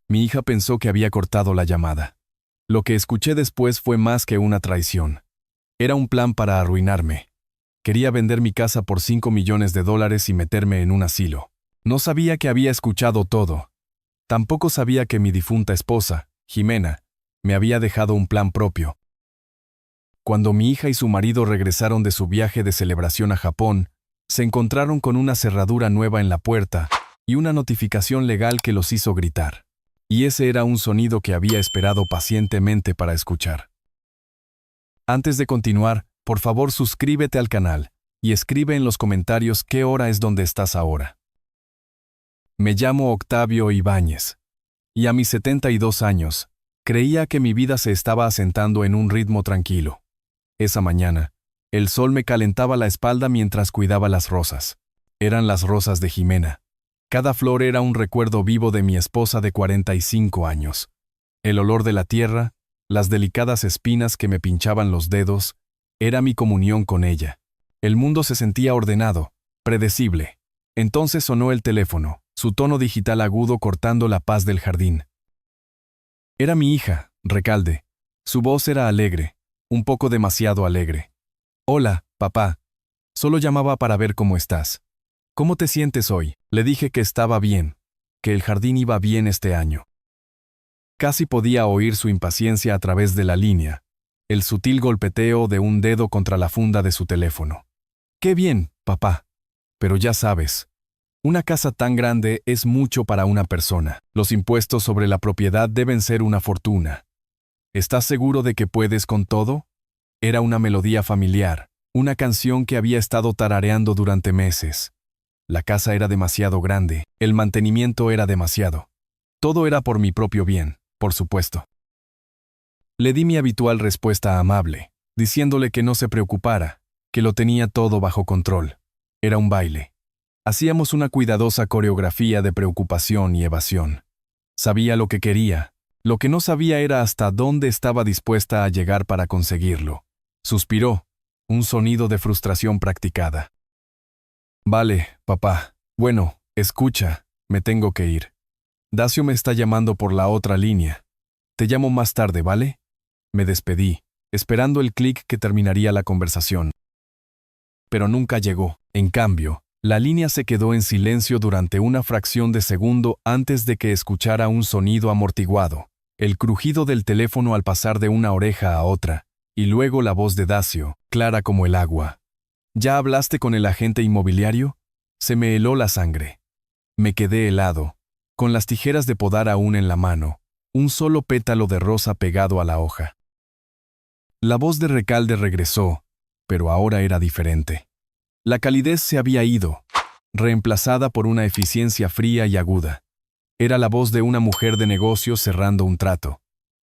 Mi hija pensó que había cortado la llamada. Lo que escuché después fue más que una traición. Era un plan para arruinarme. Quería vender mi casa por $5 millones y meterme en un asilo. No sabía que había escuchado todo. Tampoco sabía que mi difunta esposa, Jimena, me había dejado un plan propio. Cuando mi hija y su marido regresaron de su viaje de celebración a Japón, se encontraron con una cerradura nueva en la puerta y una notificación legal que los hizo gritar. Y ese era un sonido que había esperado pacientemente para escuchar. Antes de continuar, por favor suscríbete al canal y escribe en los comentarios qué hora es donde estás ahora. Me llamo Octavio Ibáñez, y a mis 72 años, creía que mi vida se estaba asentando en un ritmo tranquilo. Esa mañana, el sol me calentaba la espalda mientras cuidaba las rosas. Eran las rosas de Jimena. Cada flor era un recuerdo vivo de mi esposa de 45 años. El olor de la tierra, las delicadas espinas que me pinchaban los dedos, era mi comunión con ella. El mundo se sentía ordenado, predecible. Entonces sonó el teléfono, su tono digital agudo cortando la paz del jardín. Era mi hija, Recalde. Su voz era alegre, un poco demasiado alegre. Hola, papá. Solo llamaba para ver cómo estás. ¿Cómo te sientes hoy? Le dije que estaba bien, que el jardín iba bien este año. Casi podía oír su impaciencia a través de la línea, el sutil golpeteo de un dedo contra la funda de su teléfono. ¡Qué bien, papá! Pero ya sabes, una casa tan grande es mucho para una persona. Los impuestos sobre la propiedad deben ser una fortuna. ¿Estás seguro de que puedes con todo? Era una melodía familiar, una canción que había estado tarareando durante meses. La casa era demasiado grande, el mantenimiento era demasiado. Todo era por mi propio bien, por supuesto. Le di mi habitual respuesta amable, diciéndole que no se preocupara, que lo tenía todo bajo control. Era un baile. Hacíamos una cuidadosa coreografía de preocupación y evasión. Sabía lo que quería. Lo que no sabía era hasta dónde estaba dispuesta a llegar para conseguirlo. Suspiró, un sonido de frustración practicada. Vale, papá. Bueno, escucha, me tengo que ir. Dacio me está llamando por la otra línea. Te llamo más tarde, ¿vale? Me despedí, esperando el clic que terminaría la conversación. Pero nunca llegó. En cambio, la línea se quedó en silencio durante una fracción de segundo antes de que escuchara un sonido amortiguado, el crujido del teléfono al pasar de una oreja a otra, y luego la voz de Dacio, clara como el agua. ¿Ya hablaste con el agente inmobiliario? Se me heló la sangre. Me quedé helado, con las tijeras de podar aún en la mano, un solo pétalo de rosa pegado a la hoja. La voz de Recalde regresó, pero ahora era diferente. La calidez se había ido, reemplazada por una eficiencia fría y aguda. Era la voz de una mujer de negocios cerrando un trato.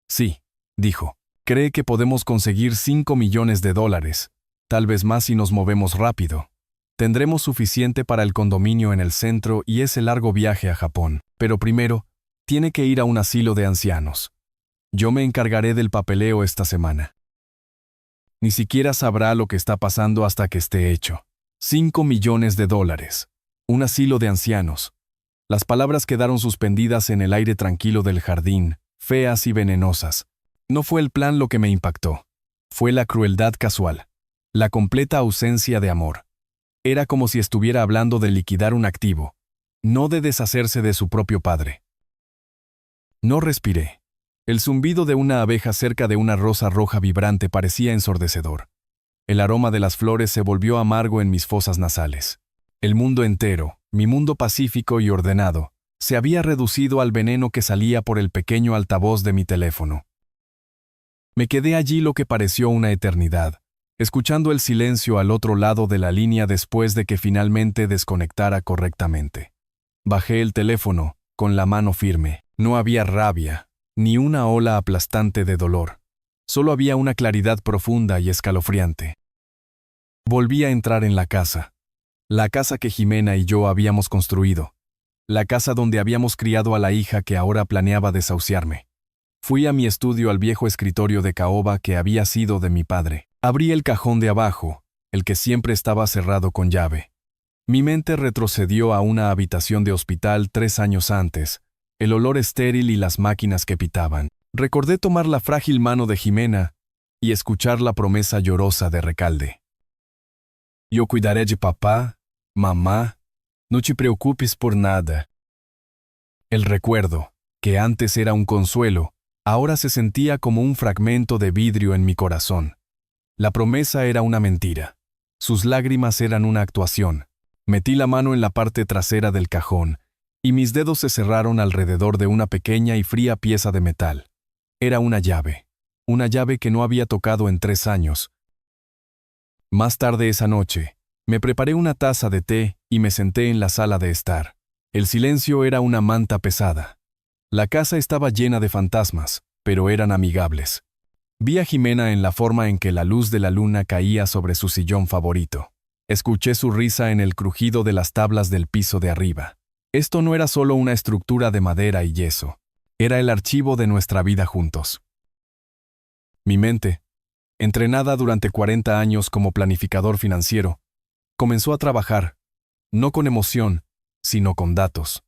Sí, dijo, cree que podemos conseguir $5 millones, tal vez más si nos movemos rápido. Tendremos suficiente para el condominio en el centro y ese largo viaje a Japón. Pero primero, tiene que ir a un asilo de ancianos. Yo me encargaré del papeleo esta semana. Ni siquiera sabrá lo que está pasando hasta que esté hecho. $5 millones. Un asilo de ancianos. Las palabras quedaron suspendidas en el aire tranquilo del jardín, feas y venenosas. No fue el plan lo que me impactó. Fue la crueldad casual. La completa ausencia de amor. Era como si estuviera hablando de liquidar un activo, no de deshacerse de su propio padre. No respiré. El zumbido de una abeja cerca de una rosa roja vibrante parecía ensordecedor. El aroma de las flores se volvió amargo en mis fosas nasales. El mundo entero, mi mundo pacífico y ordenado, se había reducido al veneno que salía por el pequeño altavoz de mi teléfono. Me quedé allí lo que pareció una eternidad, escuchando el silencio al otro lado de la línea después de que finalmente desconectara correctamente. Bajé el teléfono, con la mano firme. No había rabia, ni una ola aplastante de dolor. Solo había una claridad profunda y escalofriante. Volví a entrar en la casa que Jimena y yo habíamos construido, la casa donde habíamos criado a la hija que ahora planeaba desahuciarme. Fui a mi estudio al viejo escritorio de caoba que había sido de mi padre. Abrí el cajón de abajo, el que siempre estaba cerrado con llave. Mi mente retrocedió a una habitación de hospital 3 años antes, el olor estéril y las máquinas que pitaban. Recordé tomar la frágil mano de Jimena y escuchar la promesa llorosa de Recalde. Yo cuidaré de papá, mamá, no te preocupes por nada. El recuerdo, que antes era un consuelo, ahora se sentía como un fragmento de vidrio en mi corazón. La promesa era una mentira. Sus lágrimas eran una actuación. Metí la mano en la parte trasera del cajón, y mis dedos se cerraron alrededor de una pequeña y fría pieza de metal. Era una llave que no había tocado en 3 años. Más tarde esa noche, me preparé una taza de té y me senté en la sala de estar. El silencio era una manta pesada. La casa estaba llena de fantasmas, pero eran amigables. Vi a Jimena en la forma en que la luz de la luna caía sobre su sillón favorito. Escuché su risa en el crujido de las tablas del piso de arriba. Esto no era solo una estructura de madera y yeso. Era el archivo de nuestra vida juntos. Mi mente, entrenada durante 40 años como planificador financiero, comenzó a trabajar, no con emoción, sino con datos.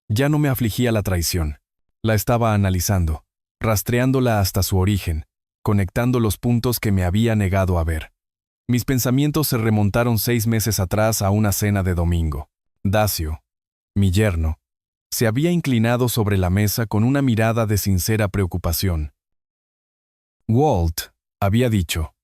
Ya no me afligía la traición. La estaba analizando, rastreándola hasta su origen, conectando los puntos que me había negado a ver. Mis pensamientos se remontaron 6 meses atrás a una cena de domingo. Dacio, mi yerno, se había inclinado sobre la mesa con una mirada de sincera preocupación. Walt, había dicho,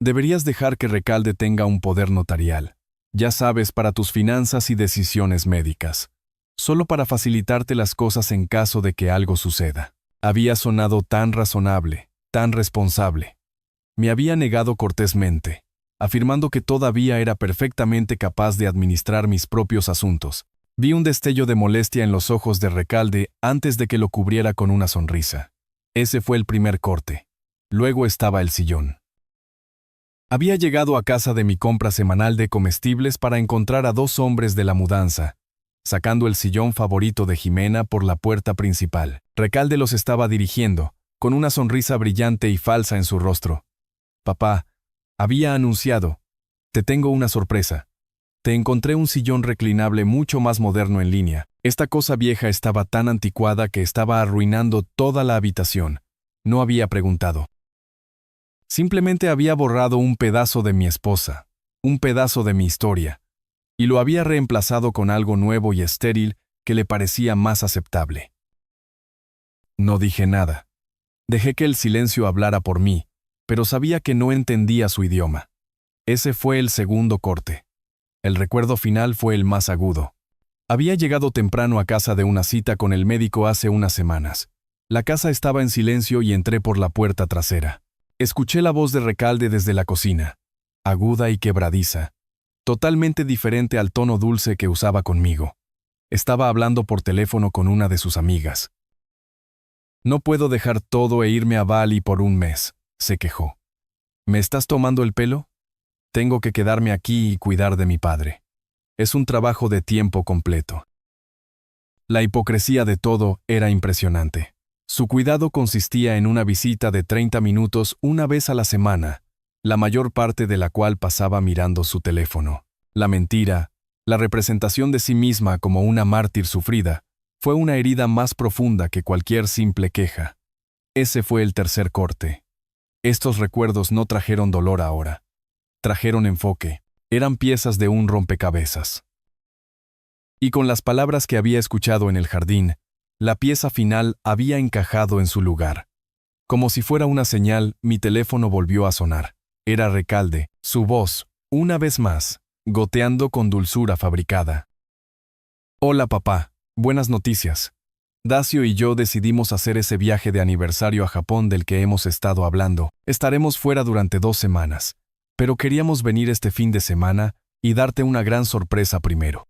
deberías dejar que Recalde tenga un poder notarial, ya sabes, para tus finanzas y decisiones médicas, solo para facilitarte las cosas en caso de que algo suceda. Había sonado tan razonable, tan responsable. Me había negado cortésmente, afirmando que todavía era perfectamente capaz de administrar mis propios asuntos. Vi un destello de molestia en los ojos de Recalde antes de que lo cubriera con una sonrisa. Ese fue el primer corte. Luego estaba el sillón. Había llegado a casa de mi compra semanal de comestibles para encontrar a 2 hombres de la mudanza, sacando el sillón favorito de Jimena por la puerta principal. Recalde los estaba dirigiendo, con una sonrisa brillante y falsa en su rostro. Papá, había anunciado, te tengo una sorpresa. Te encontré un sillón reclinable mucho más moderno en línea. Esta cosa vieja estaba tan anticuada que estaba arruinando toda la habitación. No había preguntado. Simplemente había borrado un pedazo de mi esposa, un pedazo de mi historia, y lo había reemplazado con algo nuevo y estéril que le parecía más aceptable. No dije nada. Dejé que el silencio hablara por mí, pero sabía que no entendía su idioma. Ese fue el segundo corte. El recuerdo final fue el más agudo. Había llegado temprano a casa de una cita con el médico hace unas semanas. La casa estaba en silencio y entré por la puerta trasera. Escuché la voz de Recalde desde la cocina, aguda y quebradiza, totalmente diferente al tono dulce que usaba conmigo. Estaba hablando por teléfono con una de sus amigas. No puedo dejar todo e irme a Bali por un mes, se quejó. ¿Me estás tomando el pelo? Tengo que quedarme aquí y cuidar de mi padre. Es un trabajo de tiempo completo. La hipocresía de todo era impresionante. Su cuidado consistía en una visita de 30 minutos una vez a la semana, la mayor parte de la cual pasaba mirando su teléfono. La mentira, la representación de sí misma como una mártir sufrida, fue una herida más profunda que cualquier simple queja. Ese fue el tercer corte. Estos recuerdos no trajeron dolor ahora. Trajeron enfoque. Eran piezas de un rompecabezas. Y con las palabras que había escuchado en el jardín, la pieza final había encajado en su lugar. Como si fuera una señal, mi teléfono volvió a sonar. Era Recalde, su voz, una vez más, goteando con dulzura fabricada. Hola papá, buenas noticias. Dacio y yo decidimos hacer ese viaje de aniversario a Japón del que hemos estado hablando. Estaremos fuera durante 2 semanas, pero queríamos venir este fin de semana y darte una gran sorpresa primero.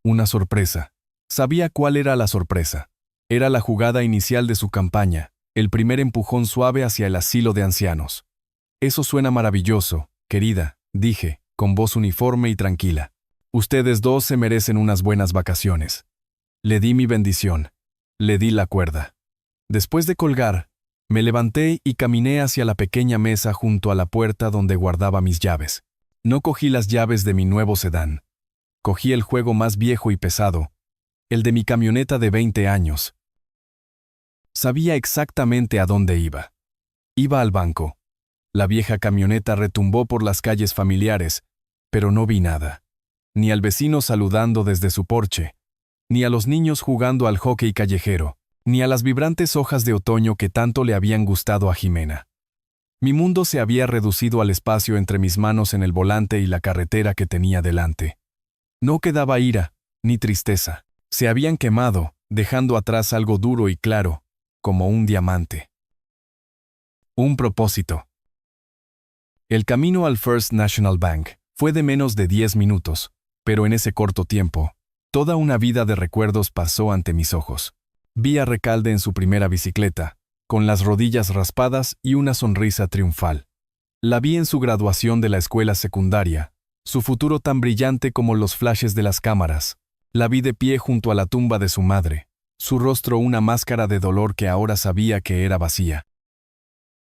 Una sorpresa. Sabía cuál era la sorpresa. Era la jugada inicial de su campaña, el primer empujón suave hacia el asilo de ancianos. Eso suena maravilloso, querida, dije, con voz uniforme y tranquila. Ustedes 2 se merecen unas buenas vacaciones. Le di mi bendición. Le di la cuerda. Después de colgar, me levanté y caminé hacia la pequeña mesa junto a la puerta donde guardaba mis llaves. No cogí las llaves de mi nuevo sedán. Cogí el juego más viejo y pesado, el de mi camioneta de 20 años. Sabía exactamente a dónde iba. Iba al banco. La vieja camioneta retumbó por las calles familiares, pero no vi nada. Ni al vecino saludando desde su porche, ni a los niños jugando al hockey callejero, ni a las vibrantes hojas de otoño que tanto le habían gustado a Jimena. Mi mundo se había reducido al espacio entre mis manos en el volante y la carretera que tenía delante. No quedaba ira, ni tristeza. Se habían quemado, dejando atrás algo duro y claro, como un diamante. Un propósito. El camino al First National Bank fue de menos de 10 minutos, pero en ese corto tiempo, toda una vida de recuerdos pasó ante mis ojos. Vi a Recalde en su primera bicicleta, con las rodillas raspadas y una sonrisa triunfal. La vi en su graduación de la escuela secundaria, su futuro tan brillante como los flashes de las cámaras. La vi de pie junto a la tumba de su madre, su rostro una máscara de dolor que ahora sabía que era vacía.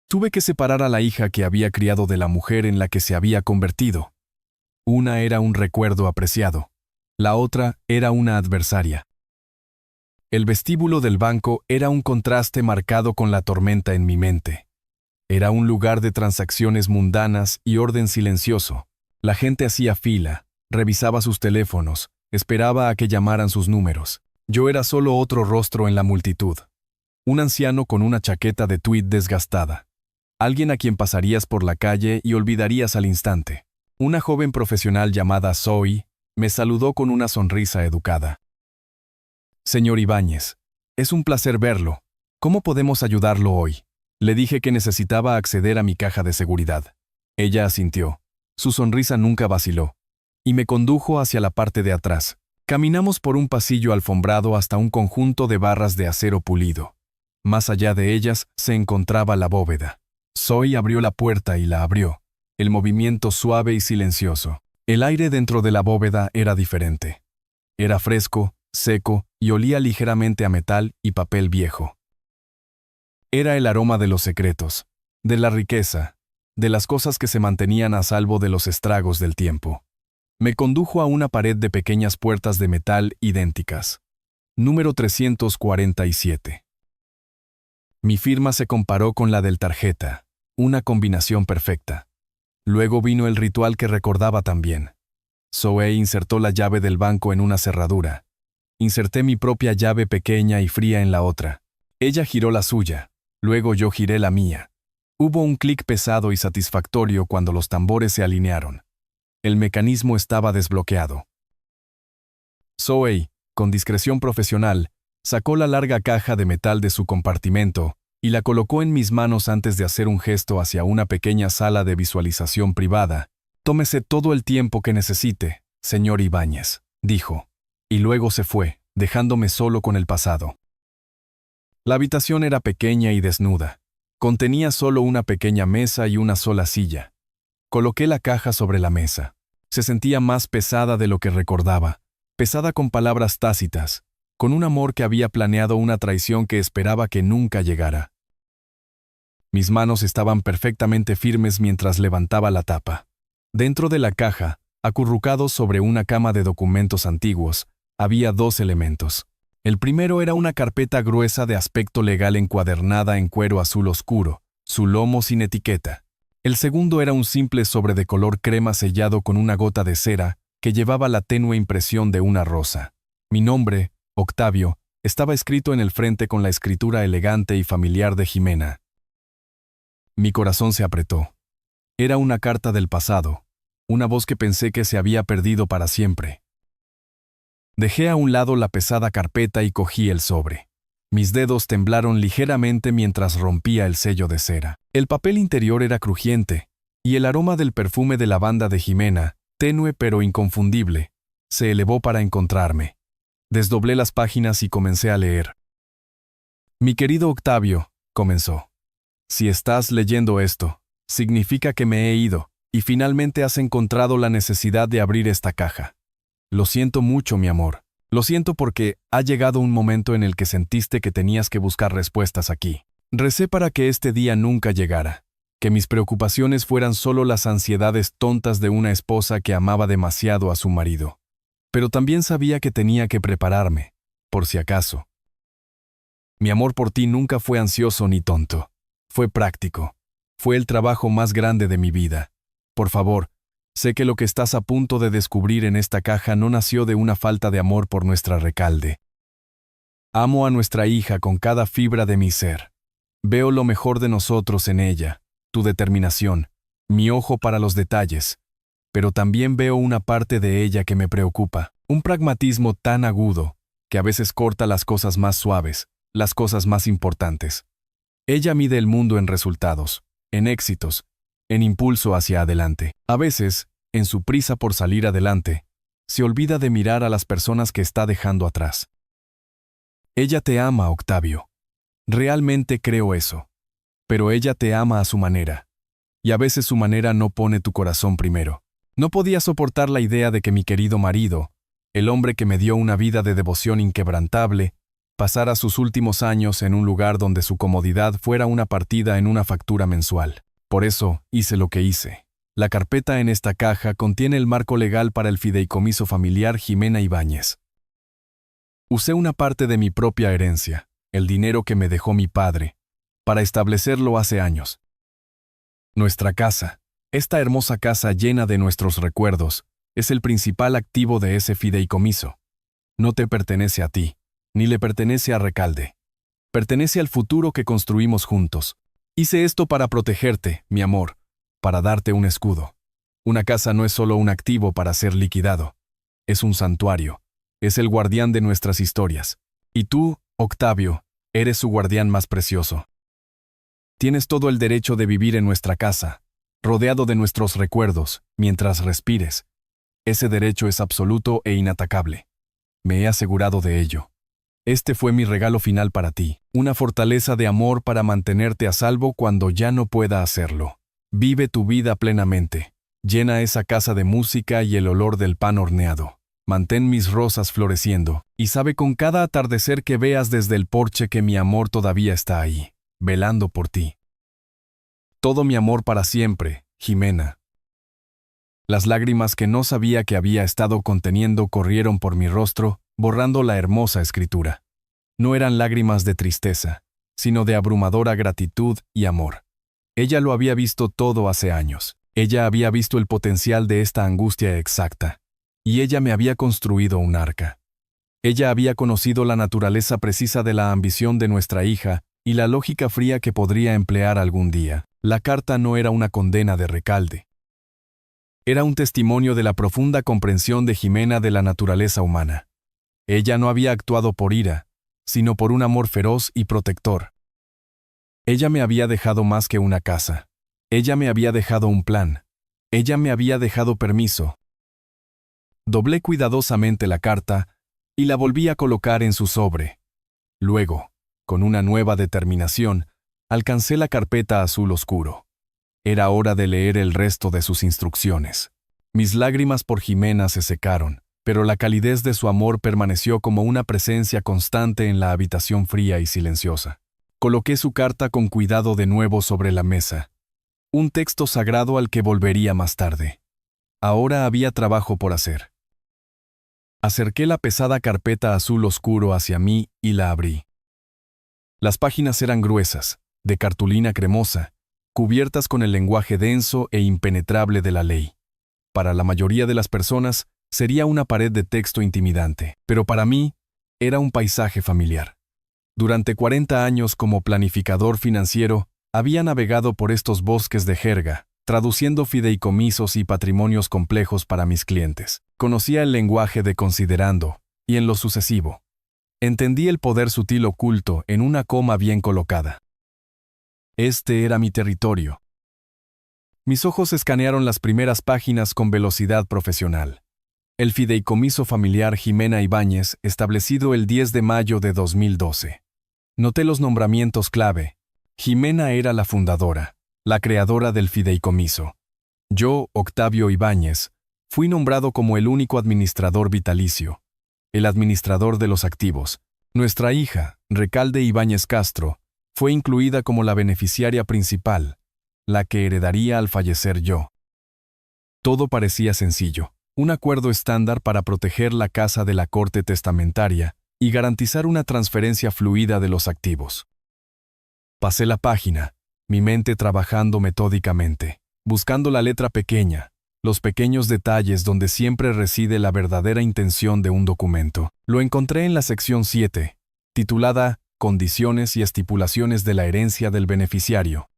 Tuve que separar a la hija que había criado de la mujer en la que se había convertido. Una era un recuerdo apreciado, la otra era una adversaria. El vestíbulo del banco era un contraste marcado con la tormenta en mi mente. Era un lugar de transacciones mundanas y orden silencioso. La gente hacía fila, revisaba sus teléfonos, esperaba a que llamaran sus números. Yo era solo otro rostro en la multitud. Un anciano con una chaqueta de tweed desgastada. Alguien a quien pasarías por la calle y olvidarías al instante. Una joven profesional llamada Zoe me saludó con una sonrisa educada. Señor Ibáñez, es un placer verlo. ¿Cómo podemos ayudarlo hoy? Le dije que necesitaba acceder a mi caja de seguridad. Ella asintió. Su sonrisa nunca vaciló. Y me condujo hacia la parte de atrás. Caminamos por un pasillo alfombrado hasta un conjunto de barras de acero pulido. Más allá de ellas se encontraba la bóveda. Zoe abrió la puerta y la abrió. El movimiento suave y silencioso. El aire dentro de la bóveda era diferente. Era fresco, seco y olía ligeramente a metal y papel viejo. Era el aroma de los secretos, de la riqueza, de las cosas que se mantenían a salvo de los estragos del tiempo. Me condujo a una pared de pequeñas puertas de metal idénticas. Número 347. Mi firma se comparó con la del tarjeta, una combinación perfecta. Luego vino el ritual que recordaba también. Zoe insertó la llave del banco en una cerradura. Inserté mi propia llave pequeña y fría en la otra. Ella giró la suya, luego yo giré la mía. Hubo un clic pesado y satisfactorio cuando los tambores se alinearon. El mecanismo estaba desbloqueado. Zoe, con discreción profesional, sacó la larga caja de metal de su compartimento y la colocó en mis manos antes de hacer un gesto hacia una pequeña sala de visualización privada. Tómese todo el tiempo que necesite, señor Ibáñez, dijo. Y luego se fue, dejándome solo con el pasado. La habitación era pequeña y desnuda. Contenía solo una pequeña mesa y una sola silla. Coloqué la caja sobre la mesa. Se sentía más pesada de lo que recordaba, pesada con palabras tácitas, con un amor que había planeado una traición que esperaba que nunca llegara. Mis manos estaban perfectamente firmes mientras levantaba la tapa. Dentro de la caja, acurrucados sobre una cama de documentos antiguos, había 2 elementos. El primero era una carpeta gruesa de aspecto legal encuadernada en cuero azul oscuro, su lomo sin etiqueta. El segundo era un simple sobre de color crema sellado con una gota de cera que llevaba la tenue impresión de una rosa. Mi nombre, Octavio, estaba escrito en el frente con la escritura elegante y familiar de Jimena. Mi corazón se apretó. Era una carta del pasado, una voz que pensé que se había perdido para siempre. Dejé a un lado la pesada carpeta y cogí el sobre. Mis dedos temblaron ligeramente mientras rompía el sello de cera. El papel interior era crujiente, y el aroma del perfume de lavanda de Jimena, tenue pero inconfundible, se elevó para encontrarme. Desdoblé las páginas y comencé a leer. Mi querido Octavio, comenzó. Si estás leyendo esto, significa que me he ido, y finalmente has encontrado la necesidad de abrir esta caja. Lo siento mucho, mi amor. Lo siento porque ha llegado un momento en el que sentiste que tenías que buscar respuestas aquí. Recé para que este día nunca llegara, que mis preocupaciones fueran solo las ansiedades tontas de una esposa que amaba demasiado a su marido. Pero también sabía que tenía que prepararme, por si acaso. Mi amor por ti nunca fue ansioso ni tonto. Fue práctico. Fue el trabajo más grande de mi vida. Por favor, sé que lo que estás a punto de descubrir en esta caja no nació de una falta de amor por nuestra Recalde. Amo a nuestra hija con cada fibra de mi ser. Veo lo mejor de nosotros en ella, tu determinación, mi ojo para los detalles, pero también veo una parte de ella que me preocupa, un pragmatismo tan agudo, que a veces corta las cosas más suaves, las cosas más importantes. Ella mide el mundo en resultados, en éxitos, en impulso hacia adelante. A veces, en su prisa por salir adelante, se olvida de mirar a las personas que está dejando atrás. Ella te ama, Octavio. Realmente creo eso. Pero ella te ama a su manera. Y a veces su manera no pone tu corazón primero. No podía soportar la idea de que mi querido marido, el hombre que me dio una vida de devoción inquebrantable, pasara sus últimos años en un lugar donde su comodidad fuera una partida en una factura mensual. Por eso hice lo que hice. La carpeta en esta caja contiene el marco legal para el fideicomiso familiar Jimena Ibáñez. Usé una parte de mi propia herencia, el dinero que me dejó mi padre, para establecerlo hace años. Nuestra casa, esta hermosa casa llena de nuestros recuerdos, es el principal activo de ese fideicomiso. No te pertenece a ti, ni le pertenece a Recalde. Pertenece al futuro que construimos juntos. Hice esto para protegerte, mi amor, para darte un escudo. Una casa no es solo un activo para ser liquidado. Es un santuario. Es el guardián de nuestras historias. Y tú, Octavio, eres su guardián más precioso. Tienes todo el derecho de vivir en nuestra casa, rodeado de nuestros recuerdos, mientras respires. Ese derecho es absoluto e inatacable. Me he asegurado de ello. Este fue mi regalo final para ti, una fortaleza de amor para mantenerte a salvo cuando ya no pueda hacerlo. Vive tu vida plenamente. Llena esa casa de música y el olor del pan horneado. Mantén mis rosas floreciendo, y sabe con cada atardecer que veas desde el porche que mi amor todavía está ahí, velando por ti. Todo mi amor para siempre, Jimena. Las lágrimas que no sabía que había estado conteniendo corrieron por mi rostro, borrando la hermosa escritura. No eran lágrimas de tristeza, sino de abrumadora gratitud y amor. Ella lo había visto todo hace años. Ella había visto el potencial de esta angustia exacta. Y ella me había construido un arca. Ella había conocido la naturaleza precisa de la ambición de nuestra hija y la lógica fría que podría emplear algún día. La carta no era una condena de Recalde. Era un testimonio de la profunda comprensión de Jimena de la naturaleza humana. Ella no había actuado por ira, sino por un amor feroz y protector. Ella me había dejado más que una casa. Ella me había dejado un plan. Ella me había dejado permiso. Doblé cuidadosamente la carta y la volví a colocar en su sobre. Luego, con una nueva determinación, alcancé la carpeta azul oscuro. Era hora de leer el resto de sus instrucciones. Mis lágrimas por Jimena se secaron, pero la calidez de su amor permaneció como una presencia constante en la habitación fría y silenciosa. Coloqué su carta con cuidado de nuevo sobre la mesa. Un texto sagrado al que volvería más tarde. Ahora había trabajo por hacer. Acerqué la pesada carpeta azul oscuro hacia mí y la abrí. Las páginas eran gruesas, de cartulina cremosa, cubiertas con el lenguaje denso e impenetrable de la ley. Para la mayoría de las personas, sería una pared de texto intimidante, pero para mí, era un paisaje familiar. Durante 40 años como planificador financiero, había navegado por estos bosques de jerga, traduciendo fideicomisos y patrimonios complejos para mis clientes. Conocía el lenguaje de considerando, y en lo sucesivo. Entendí el poder sutil oculto en una coma bien colocada. Este era mi territorio. Mis ojos escanearon las primeras páginas con velocidad profesional. El fideicomiso familiar Jimena Ibáñez, establecido el 10 de mayo de 2012. Noté los nombramientos clave. Jimena era la fundadora, la creadora del fideicomiso. Yo, Octavio Ibáñez, fui nombrado como el único administrador vitalicio, el administrador de los activos. Nuestra hija, Recalde Ibáñez Castro, fue incluida como la beneficiaria principal, la que heredaría al fallecer yo. Todo parecía sencillo, un acuerdo estándar para proteger la casa de la corte testamentaria, y garantizar una transferencia fluida de los activos. Pasé la página, mi mente trabajando metódicamente, buscando la letra pequeña, los pequeños detalles donde siempre reside la verdadera intención de un documento. Lo encontré en la sección 7, titulada Condiciones y estipulaciones de la herencia del beneficiario.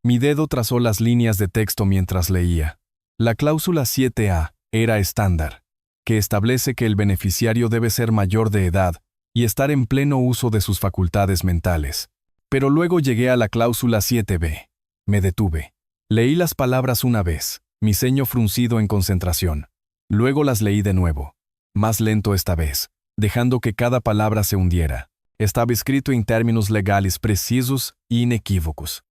Mi dedo trazó las líneas de texto mientras leía. La cláusula 7A era estándar, que establece que el beneficiario debe ser mayor de edad y estar en pleno uso de sus facultades mentales. Pero luego llegué a la cláusula 7B. Me detuve. Leí las palabras una vez, mi ceño fruncido en concentración. Luego las leí de nuevo, más lento esta vez, dejando que cada palabra se hundiera. Estaba escrito en términos legales precisos e inequívocos.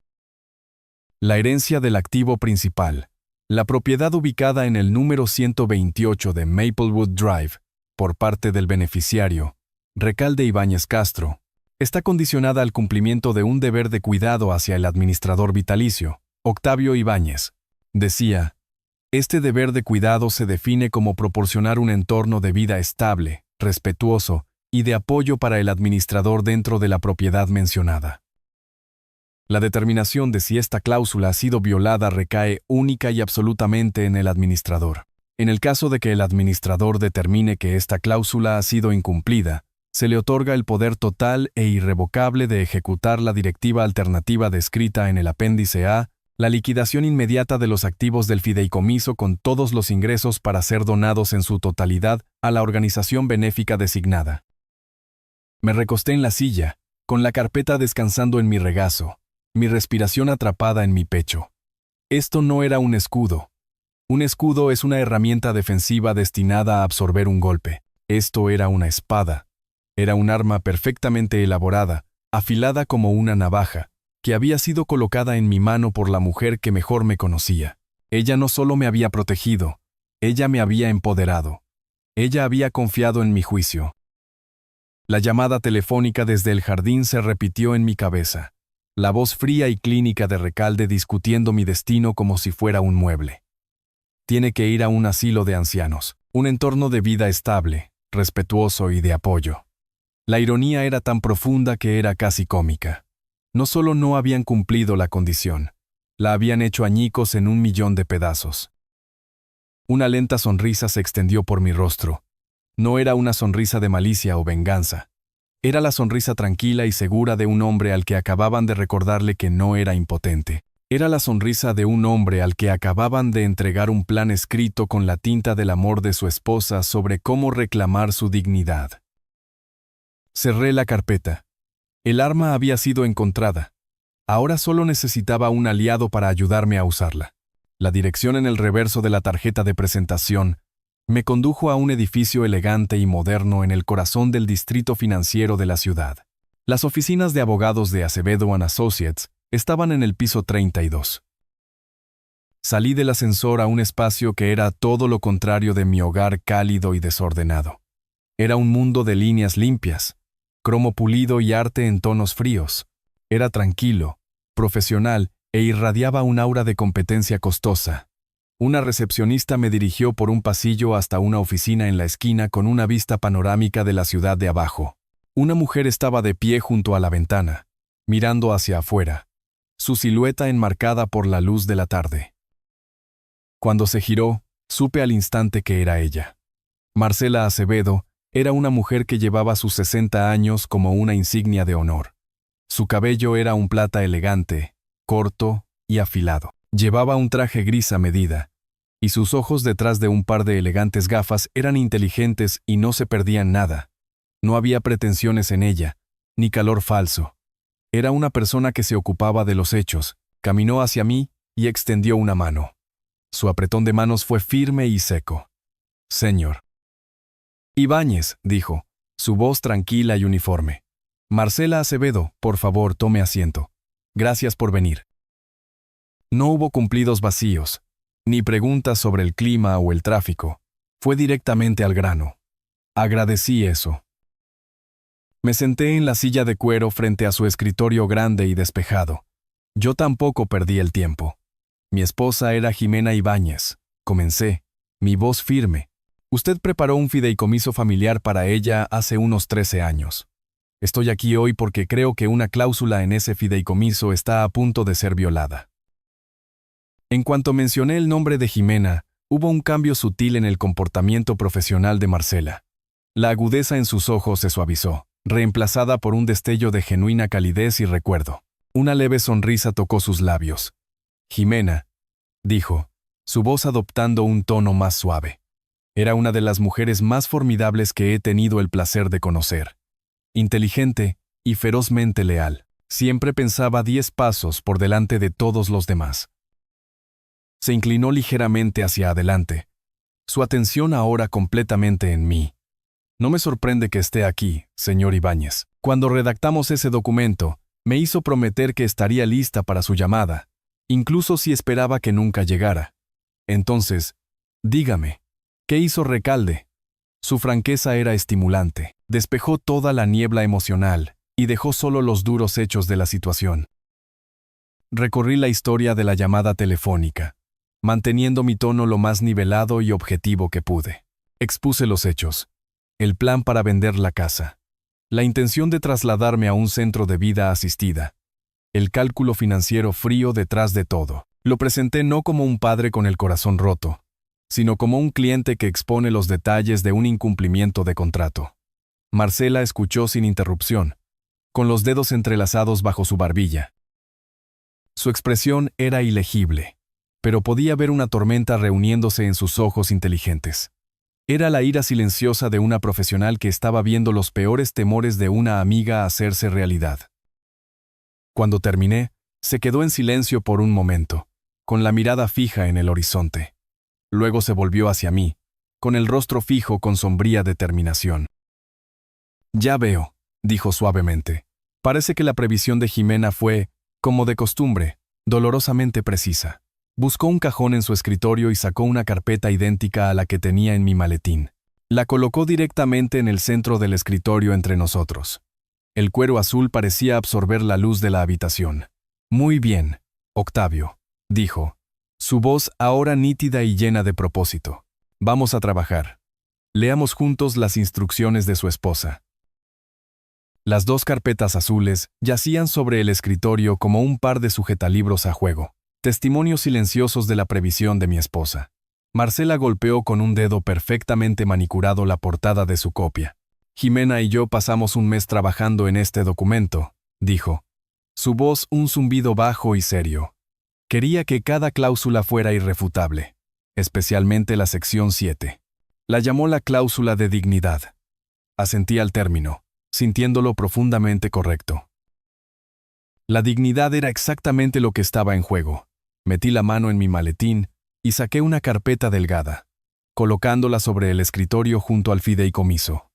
La herencia del activo principal, la propiedad ubicada en el número 128 de Maplewood Drive, por parte del beneficiario, Recalde Ibáñez Castro, está condicionada al cumplimiento de un deber de cuidado hacia el administrador vitalicio, Octavio Ibáñez. Decía, este deber de cuidado se define como proporcionar un entorno de vida estable, respetuoso y de apoyo para el administrador dentro de la propiedad mencionada. La determinación de si esta cláusula ha sido violada recae única y absolutamente en el administrador. En el caso de que el administrador determine que esta cláusula ha sido incumplida, se le otorga el poder total e irrevocable de ejecutar la directiva alternativa descrita en el apéndice A, la liquidación inmediata de los activos del fideicomiso con todos los ingresos para ser donados en su totalidad a la organización benéfica designada. Me recosté en la silla, con la carpeta descansando en mi regazo, mi respiración atrapada en mi pecho. Esto no era un escudo. Un escudo es una herramienta defensiva destinada a absorber un golpe. Esto era una espada. Era un arma perfectamente elaborada, afilada como una navaja, que había sido colocada en mi mano por la mujer que mejor me conocía. Ella no solo me había protegido, ella me había empoderado. Ella había confiado en mi juicio. La llamada telefónica desde el jardín se repitió en mi cabeza. La voz fría y clínica de Recalde discutiendo mi destino como si fuera un mueble. Tiene que ir a un asilo de ancianos, un entorno de vida estable, respetuoso y de apoyo. La ironía era tan profunda que era casi cómica. No solo no habían cumplido la condición, la habían hecho añicos en 1.000.000 de pedazos. Una lenta sonrisa se extendió por mi rostro. No era una sonrisa de malicia o venganza. Era la sonrisa tranquila y segura de un hombre al que acababan de recordarle que no era impotente. Era la sonrisa de un hombre al que acababan de entregar un plan escrito con la tinta del amor de su esposa sobre cómo reclamar su dignidad. Cerré la carpeta. El arma había sido encontrada. Ahora solo necesitaba un aliado para ayudarme a usarla. La dirección en el reverso de la tarjeta de presentación me condujo a un edificio elegante y moderno en el corazón del distrito financiero de la ciudad. Las oficinas de abogados de Acevedo & Associates estaban en el piso 32. Salí del ascensor a un espacio que era todo lo contrario de mi hogar cálido y desordenado. Era un mundo de líneas limpias, cromo pulido y arte en tonos fríos. Era tranquilo, profesional e irradiaba un aura de competencia costosa. Una recepcionista me dirigió por un pasillo hasta una oficina en la esquina con una vista panorámica de la ciudad de abajo. Una mujer estaba de pie junto a la ventana, mirando hacia afuera, su silueta enmarcada por la luz de la tarde. Cuando se giró, supe al instante que era ella. Marcela Acevedo era una mujer que llevaba sus 60 años como una insignia de honor. Su cabello era un plata elegante, corto y afilado. Llevaba un traje gris a medida, y sus ojos detrás de un par de elegantes gafas eran inteligentes y no se perdían nada. No había pretensiones en ella, ni calor falso. Era una persona que se ocupaba de los hechos, caminó hacia mí y extendió una mano. Su apretón de manos fue firme y seco. «Señor». «Ibáñez», dijo, su voz tranquila y uniforme. «Marcela Acevedo, por favor, tome asiento. Gracias por venir». No hubo cumplidos vacíos, ni preguntas sobre el clima o el tráfico. Fue directamente al grano. Agradecí eso. Me senté en la silla de cuero frente a su escritorio grande y despejado. Yo tampoco perdí el tiempo. Mi esposa era Jimena Ibáñez. Comencé, mi voz firme. Usted preparó un fideicomiso familiar para ella hace unos 13 años. Estoy aquí hoy porque creo que una cláusula en ese fideicomiso está a punto de ser violada. En cuanto mencioné el nombre de Jimena, hubo un cambio sutil en el comportamiento profesional de Marcela. La agudeza en sus ojos se suavizó, reemplazada por un destello de genuina calidez y recuerdo. Una leve sonrisa tocó sus labios. Jimena, dijo, su voz adoptando un tono más suave. Era una de las mujeres más formidables que he tenido el placer de conocer. Inteligente y ferozmente leal. Siempre pensaba 10 pasos por delante de todos los demás. Se inclinó ligeramente hacia adelante, su atención ahora completamente en mí. No me sorprende que esté aquí, señor Ibáñez. Cuando redactamos ese documento, me hizo prometer que estaría lista para su llamada, incluso si esperaba que nunca llegara. Entonces, dígame, ¿qué hizo Recalde? Su franqueza era estimulante, despejó toda la niebla emocional y dejó solo los duros hechos de la situación. Recorrí la historia de la llamada telefónica, manteniendo mi tono lo más nivelado y objetivo que pude. Expuse los hechos, el plan para vender la casa, la intención de trasladarme a un centro de vida asistida, el cálculo financiero frío detrás de todo. Lo presenté no como un padre con el corazón roto, sino como un cliente que expone los detalles de un incumplimiento de contrato. Marcela escuchó sin interrupción, con los dedos entrelazados bajo su barbilla. Su expresión era ilegible, pero podía ver una tormenta reuniéndose en sus ojos inteligentes. Era la ira silenciosa de una profesional que estaba viendo los peores temores de una amiga hacerse realidad. Cuando terminé, se quedó en silencio por un momento, con la mirada fija en el horizonte. Luego se volvió hacia mí, con el rostro fijo con sombría determinación. «Ya veo», dijo suavemente. Parece que la previsión de Jimena fue, como de costumbre, dolorosamente precisa. Buscó un cajón en su escritorio y sacó una carpeta idéntica a la que tenía en mi maletín. La colocó directamente en el centro del escritorio entre nosotros. El cuero azul parecía absorber la luz de la habitación. «Muy bien, Octavio», dijo, su voz ahora nítida y llena de propósito. «Vamos a trabajar. Leamos juntos las instrucciones de su esposa». Las 2 carpetas azules yacían sobre el escritorio como un par de sujetalibros a juego, testimonios silenciosos de la previsión de mi esposa. Marcela golpeó con un dedo perfectamente manicurado la portada de su copia. «Jimena y yo pasamos un mes trabajando en este documento», dijo. Su voz un zumbido bajo y serio. Quería que cada cláusula fuera irrefutable, especialmente la sección 7. La llamó la cláusula de dignidad. Asentí al término, sintiéndolo profundamente correcto. La dignidad era exactamente lo que estaba en juego. Metí la mano en mi maletín y saqué una carpeta delgada, colocándola sobre el escritorio junto al fideicomiso.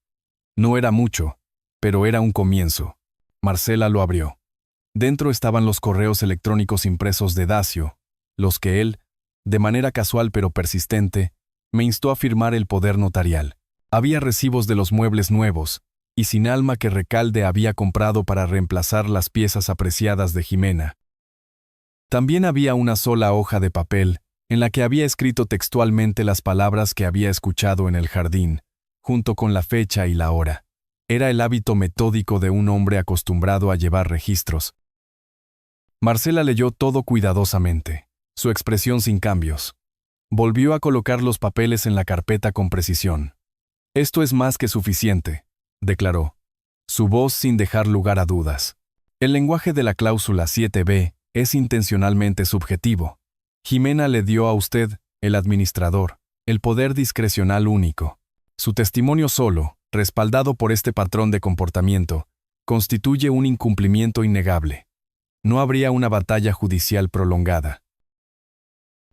No era mucho, pero era un comienzo. Marcela lo abrió. Dentro estaban los correos electrónicos impresos de Dacio, los que él, de manera casual pero persistente, me instó a firmar el poder notarial. Había recibos de los muebles nuevos, y sin alma que Recalde había comprado para reemplazar las piezas apreciadas de Jimena. También había una sola hoja de papel, en la que había escrito textualmente las palabras que había escuchado en el jardín, junto con la fecha y la hora. Era el hábito metódico de un hombre acostumbrado a llevar registros. Marcela leyó todo cuidadosamente, su expresión sin cambios. Volvió a colocar los papeles en la carpeta con precisión. «Esto es más que suficiente», declaró, su voz sin dejar lugar a dudas. «El lenguaje de la cláusula 7b es intencionalmente subjetivo. Jimena le dio a usted, el administrador, el poder discrecional único. Su testimonio solo, respaldado por este patrón de comportamiento, constituye un incumplimiento innegable. No habría una batalla judicial prolongada.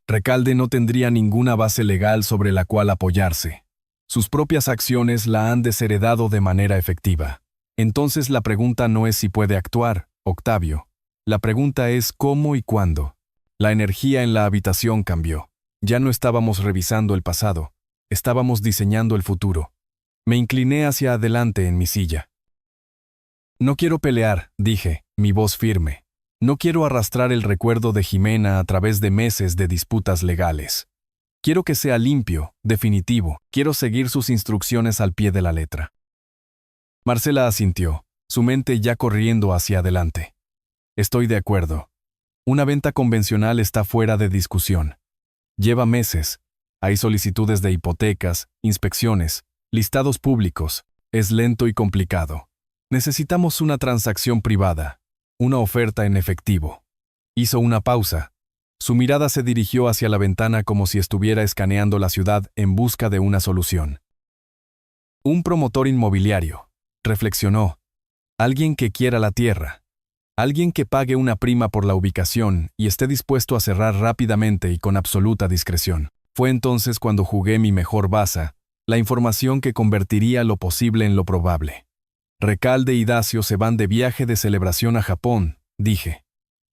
Recalde no tendría ninguna base legal sobre la cual apoyarse. Sus propias acciones la han desheredado de manera efectiva. Entonces la pregunta no es si puede actuar, Octavio. La pregunta es cómo y cuándo. La energía en la habitación cambió. Ya no estábamos revisando el pasado, estábamos diseñando el futuro. Me incliné hacia adelante en mi silla. «No quiero pelear», dije, mi voz firme. «No quiero arrastrar el recuerdo de Jimena a través de meses de disputas legales. Quiero que sea limpio, definitivo. Quiero seguir sus instrucciones al pie de la letra. Marcela asintió, su mente ya corriendo hacia adelante. Estoy de acuerdo. Una venta convencional está fuera de discusión. Lleva meses. Hay solicitudes de hipotecas, inspecciones, listados públicos. Es lento y complicado. Necesitamos una transacción privada, una oferta en efectivo. Hizo una pausa. Su mirada se dirigió hacia la ventana como si estuviera escaneando la ciudad en busca de una solución. Un promotor inmobiliario, reflexionó. Alguien que quiera la tierra. Alguien que pague una prima por la ubicación y esté dispuesto a cerrar rápidamente y con absoluta discreción. Fue entonces cuando jugué mi mejor baza, la información que convertiría lo posible en lo probable. Recalde y Dacio se van de viaje de celebración a Japón, dije.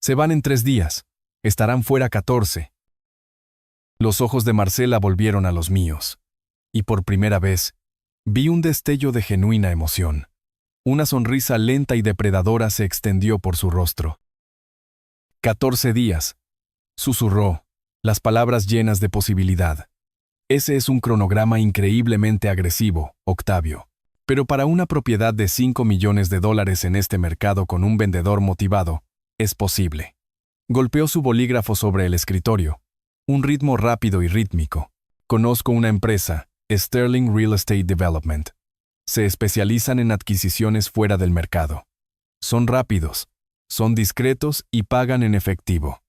Se van en 3 días. Estarán fuera 14. Los ojos de Marcela volvieron a los míos. Y por primera vez, vi un destello de genuina emoción. Una sonrisa lenta y depredadora se extendió por su rostro. 14 días, susurró, las palabras llenas de posibilidad. Ese es un cronograma increíblemente agresivo, Octavio. Pero para una propiedad de $5 millones en este mercado con un vendedor motivado, es posible. Golpeó su bolígrafo sobre el escritorio. Un ritmo rápido y rítmico. Conozco una empresa, Sterling Real Estate Development. Se especializan en adquisiciones fuera del mercado. Son rápidos, son discretos y pagan en efectivo.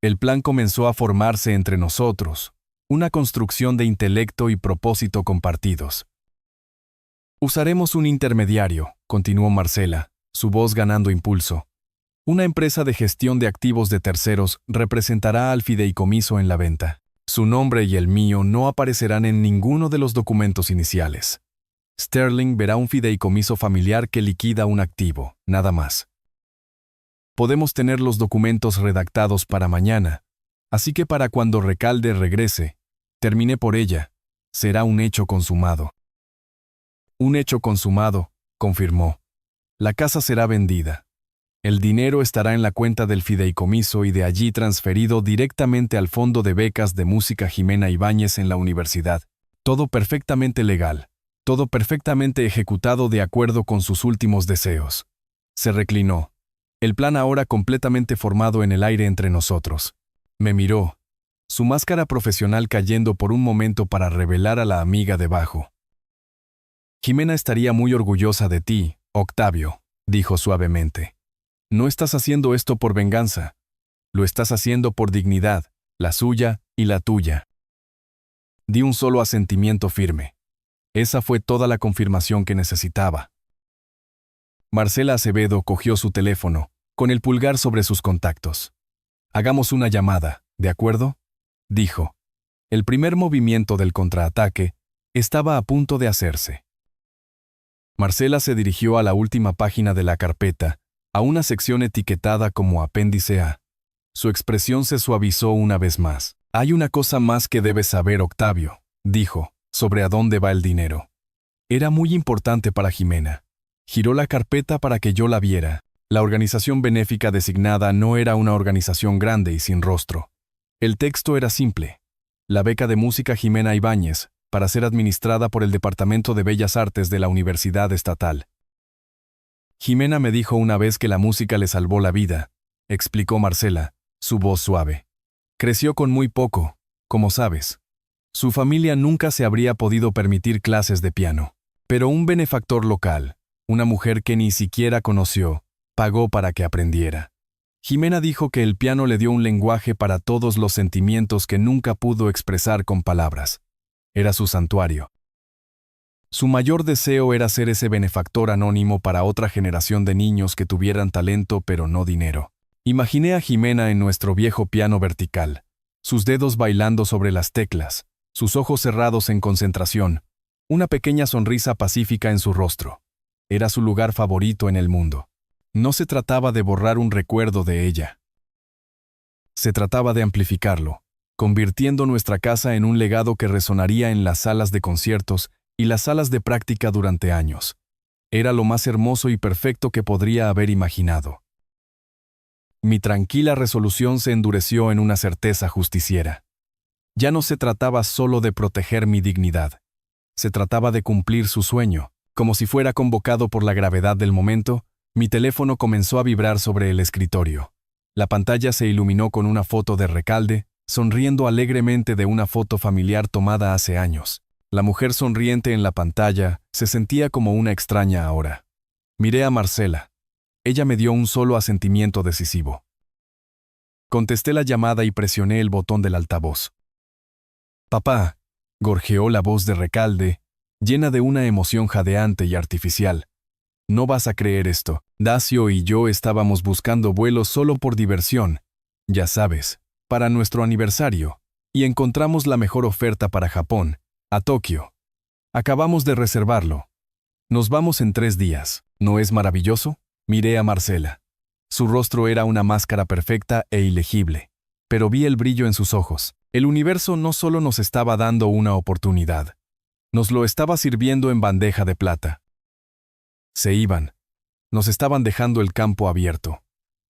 El plan comenzó a formarse entre nosotros, una construcción de intelecto y propósito compartidos. Usaremos un intermediario, continuó Marcela, su voz ganando impulso. Una empresa de gestión de activos de terceros representará al fideicomiso en la venta. Su nombre y el mío no aparecerán en ninguno de los documentos iniciales. Sterling verá un fideicomiso familiar que liquida un activo, nada más. Podemos tener los documentos redactados para mañana, así que para cuando Recalde regrese, termine por ella, será un hecho consumado. Un hecho consumado, confirmó. La casa será vendida. El dinero estará en la cuenta del fideicomiso y de allí transferido directamente al fondo de becas de música Jimena Ibáñez en la universidad. Todo perfectamente legal, todo perfectamente ejecutado de acuerdo con sus últimos deseos. Se reclinó. El plan ahora completamente formado en el aire entre nosotros. Me miró, su máscara profesional cayendo por un momento para revelar a la amiga debajo. Jimena estaría muy orgullosa de ti, Octavio, dijo suavemente. No estás haciendo esto por venganza. Lo estás haciendo por dignidad, la suya y la tuya. Di un solo asentimiento firme. Esa fue toda la confirmación que necesitaba. Marcela Acevedo cogió su teléfono, con el pulgar sobre sus contactos. Hagamos una llamada, ¿de acuerdo? Dijo. El primer movimiento del contraataque estaba a punto de hacerse. Marcela se dirigió a la última página de la carpeta, a una sección etiquetada como apéndice A. Su expresión se suavizó una vez más. Hay una cosa más que debes saber, Octavio, dijo, sobre a dónde va el dinero. Era muy importante para Jimena. Giró la carpeta para que yo la viera. La organización benéfica designada no era una organización grande y sin rostro. El texto era simple. La beca de música Jimena Ibáñez, para ser administrada por el Departamento de Bellas Artes de la Universidad Estatal. Jimena me dijo una vez que la música le salvó la vida, explicó Marcela, su voz suave. Creció con muy poco, como sabes. Su familia nunca se habría podido permitir clases de piano. Pero un benefactor local, una mujer que ni siquiera conoció, pagó para que aprendiera. Jimena dijo que el piano le dio un lenguaje para todos los sentimientos que nunca pudo expresar con palabras. Era su santuario. Su mayor deseo era ser ese benefactor anónimo para otra generación de niños que tuvieran talento pero no dinero. Imaginé a Jimena en nuestro viejo piano vertical, sus dedos bailando sobre las teclas, sus ojos cerrados en concentración, una pequeña sonrisa pacífica en su rostro. Era su lugar favorito en el mundo. No se trataba de borrar un recuerdo de ella. Se trataba de amplificarlo, convirtiendo nuestra casa en un legado que resonaría en las salas de conciertos y las salas de práctica durante años. Era lo más hermoso y perfecto que podría haber imaginado. Mi tranquila resolución se endureció en una certeza justiciera. Ya no se trataba solo de proteger mi dignidad. Se trataba de cumplir su sueño. Como si fuera convocado por la gravedad del momento, mi teléfono comenzó a vibrar sobre el escritorio. La pantalla se iluminó con una foto de Recalde, sonriendo alegremente de una foto familiar tomada hace años. La mujer sonriente en la pantalla se sentía como una extraña ahora. Miré a Marcela. Ella me dio un solo asentimiento decisivo. Contesté la llamada y presioné el botón del altavoz. «Papá», gorjeó la voz de Recalde, llena de una emoción jadeante y artificial. «No vas a creer esto. Dacio y yo estábamos buscando vuelos solo por diversión, ya sabes, para nuestro aniversario, y encontramos la mejor oferta para Japón, a Tokio. Acabamos de reservarlo. Nos vamos en 3 días. ¿No es maravilloso?». Miré a Marcela. Su rostro era una máscara perfecta e ilegible, pero vi el brillo en sus ojos. El universo no solo nos estaba dando una oportunidad, nos lo estaba sirviendo en bandeja de plata. Se iban. Nos estaban dejando el campo abierto.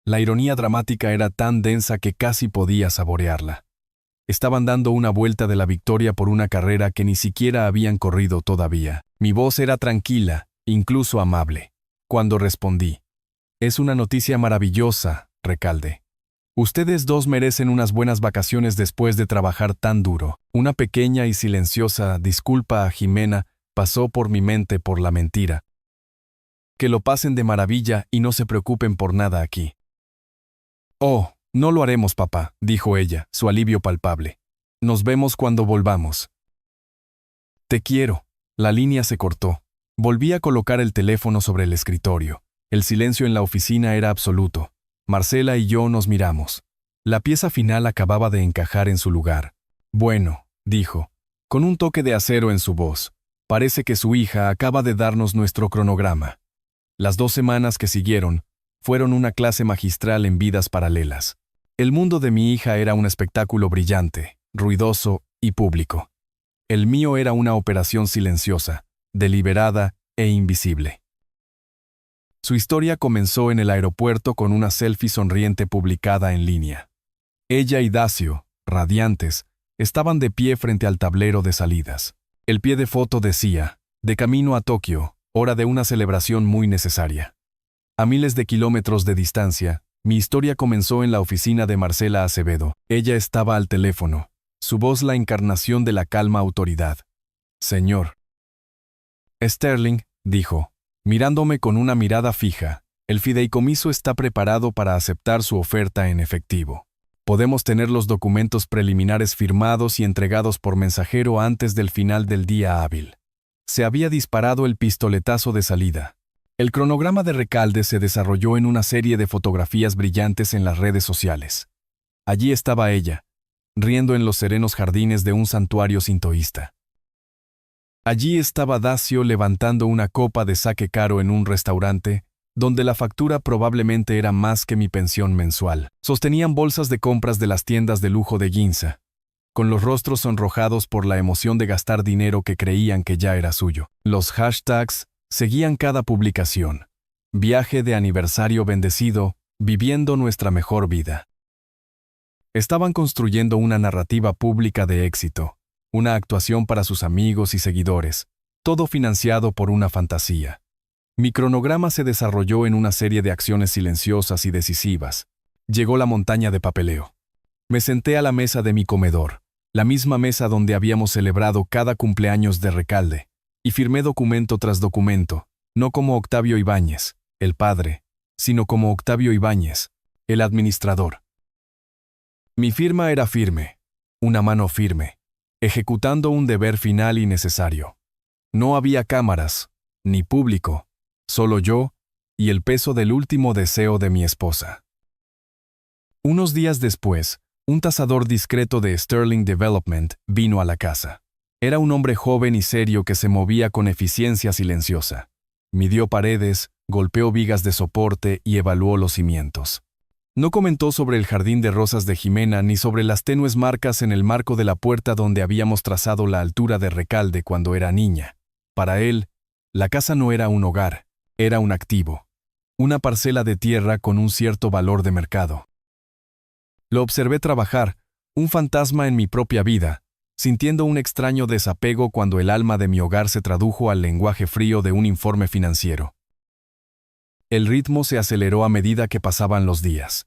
La ironía dramática era tan densa que casi podía saborearla. Estaban dando una vuelta de la victoria por una carrera que ni siquiera habían corrido todavía. Mi voz era tranquila, incluso amable. Cuando respondí: «Es una noticia maravillosa, Recalde. Ustedes dos merecen unas buenas vacaciones después de trabajar tan duro». Una pequeña y silenciosa disculpa a Jimena pasó por mi mente por la mentira. «Que lo pasen de maravilla y no se preocupen por nada aquí». «Oh, no lo haremos, papá», dijo ella, su alivio palpable. «Nos vemos cuando volvamos». «Te quiero». La línea se cortó. Volví a colocar el teléfono sobre el escritorio. El silencio en la oficina era absoluto. Marcela y yo nos miramos. La pieza final acababa de encajar en su lugar. «Bueno», dijo, con un toque de acero en su voz, «parece que su hija acaba de darnos nuestro cronograma». Las 2 semanas que siguieron fueron una clase magistral en vidas paralelas. El mundo de mi hija era un espectáculo brillante, ruidoso y público. El mío era una operación silenciosa, deliberada e invisible. Su historia comenzó en el aeropuerto con una selfie sonriente publicada en línea. Ella y Dacio, radiantes, estaban de pie frente al tablero de salidas. El pie de foto decía: «De camino a Tokio, hora de una celebración muy necesaria». A miles de kilómetros de distancia, mi historia comenzó en la oficina de Marcela Acevedo. Ella estaba al teléfono, su voz la encarnación de la calma autoridad. «Señor Sterling», dijo, mirándome con una mirada fija, «el fideicomiso está preparado para aceptar su oferta en efectivo. Podemos tener los documentos preliminares firmados y entregados por mensajero antes del final del día hábil». Se había disparado el pistoletazo de salida. El cronograma de Recalde se desarrolló en una serie de fotografías brillantes en las redes sociales. Allí estaba ella, riendo en los serenos jardines de un santuario sintoísta. Allí estaba Dacio levantando una copa de sake caro en un restaurante, donde la factura probablemente era más que mi pensión mensual. Sostenían bolsas de compras de las tiendas de lujo de Ginza, con los rostros sonrojados por la emoción de gastar dinero que creían que ya era suyo. Los hashtags seguían cada publicación. Viaje de aniversario bendecido, viviendo nuestra mejor vida. Estaban construyendo una narrativa pública de éxito, una actuación para sus amigos y seguidores, todo financiado por una fantasía. Mi cronograma se desarrolló en una serie de acciones silenciosas y decisivas. Llegó la montaña de papeleo. Me senté a la mesa de mi comedor, la misma mesa donde habíamos celebrado cada cumpleaños de Recalde, y firmé documento tras documento, no como Octavio Ibáñez, el padre, sino como Octavio Ibáñez, el administrador. Mi firma era firme, una mano firme, ejecutando un deber final y necesario. No había cámaras, ni público, solo yo y el peso del último deseo de mi esposa. Unos días después, un tasador discreto de Sterling Development vino a la casa. Era un hombre joven y serio que se movía con eficiencia silenciosa. Midió paredes, golpeó vigas de soporte y evaluó los cimientos. No comentó sobre el jardín de rosas de Jimena ni sobre las tenues marcas en el marco de la puerta donde habíamos trazado la altura de Recalde cuando era niña. Para él, la casa no era un hogar, era un activo, una parcela de tierra con un cierto valor de mercado. Lo observé trabajar, Un fantasma en mi propia vida, sintiendo un extraño desapego cuando el alma de mi hogar se tradujo al lenguaje frío de un informe financiero. El ritmo se aceleró a medida que pasaban los días.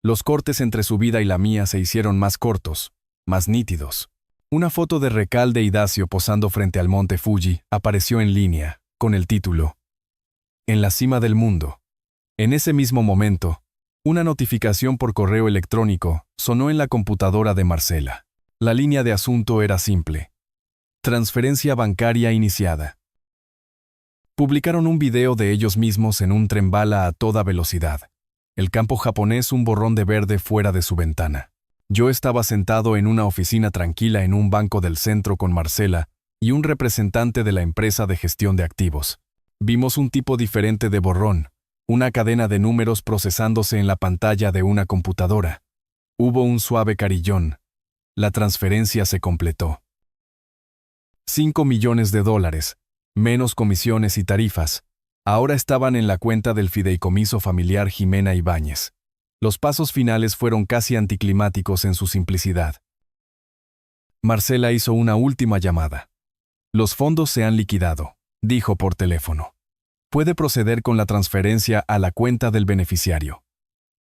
Los cortes entre su vida y la mía se hicieron más cortos, más nítidos. Una foto de Recalde y Dacio posando frente al monte Fuji apareció en línea, con el título En la cima del mundo. En ese mismo momento, una notificación por correo electrónico sonó en la computadora de Marcela. La línea de asunto era simple. Transferencia bancaria iniciada. Publicaron un video de ellos mismos en un tren bala a toda velocidad. El campo japonés un borrón de verde fuera de su ventana. Yo estaba sentado en una oficina tranquila en un banco del centro con Marcela y un representante de la empresa de gestión de activos. Vimos un tipo diferente de borrón, una cadena de números procesándose en la pantalla de una computadora. Hubo un suave carillón. La transferencia se completó. $5 millones, menos comisiones y tarifas, ahora estaban en la cuenta del fideicomiso familiar Jimena Ibáñez. Los pasos finales fueron casi anticlimáticos en su simplicidad. Marcela hizo una última llamada. Los fondos se han liquidado, dijo por teléfono. Puede proceder con la transferencia a la cuenta del beneficiario.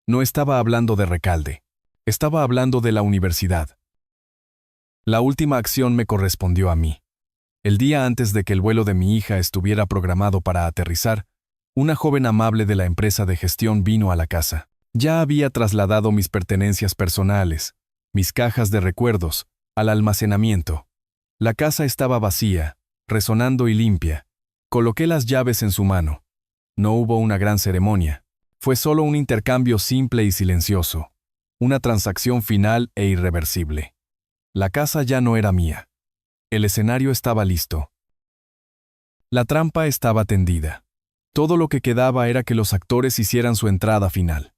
No estaba hablando de Recalde. Estaba hablando de la universidad. La última acción me correspondió a mí. El día antes de que el vuelo de mi hija estuviera programado para aterrizar, una joven amable de la empresa de gestión vino a la casa. Ya había trasladado mis pertenencias personales, mis cajas de recuerdos, al almacenamiento. La casa estaba vacía, resonando y limpia. Coloqué las llaves en su mano. No hubo una gran ceremonia. Fue solo un intercambio simple y silencioso. Una transacción final e irreversible. La casa ya no era mía. El escenario estaba listo. La trampa estaba tendida. Todo lo que quedaba era que los actores hicieran su entrada final.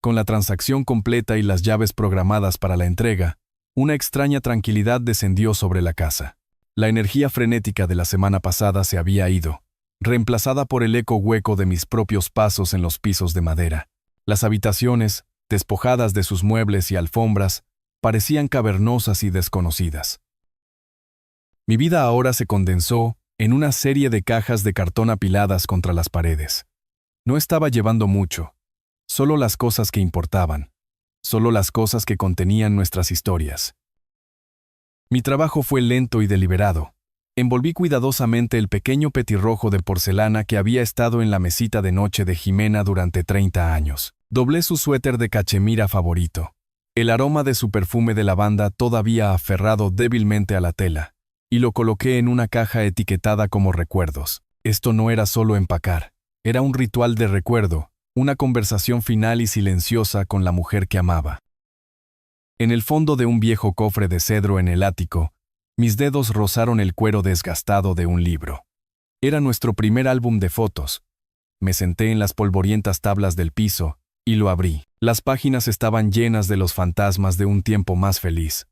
Con la transacción completa y las llaves programadas para la entrega, una extraña tranquilidad descendió sobre la casa. La energía frenética de la semana pasada se había ido, reemplazada por el eco hueco de mis propios pasos en los pisos de madera. Las habitaciones, despojadas de sus muebles y alfombras, parecían cavernosas y desconocidas. Mi vida ahora se condensó en una serie de cajas de cartón apiladas contra las paredes. No estaba llevando mucho, solo las cosas que importaban, solo las cosas que contenían nuestras historias. Mi trabajo fue lento y deliberado. Envolví cuidadosamente el pequeño petirrojo de porcelana que había estado en la mesita de noche de Jimena durante 30 años. Doblé su suéter de cachemira favorito. El aroma de su perfume de lavanda todavía aferrado débilmente a la tela, y lo coloqué en una caja etiquetada como recuerdos. Esto no era solo empacar, era un ritual de recuerdo, una conversación final y silenciosa con la mujer que amaba. En el fondo de un viejo cofre de cedro en el ático, mis dedos rozaron el cuero desgastado de un libro. Era nuestro primer álbum de fotos. Me senté en las polvorientas tablas del piso y lo abrí. Las páginas estaban llenas de los fantasmas de un tiempo más feliz.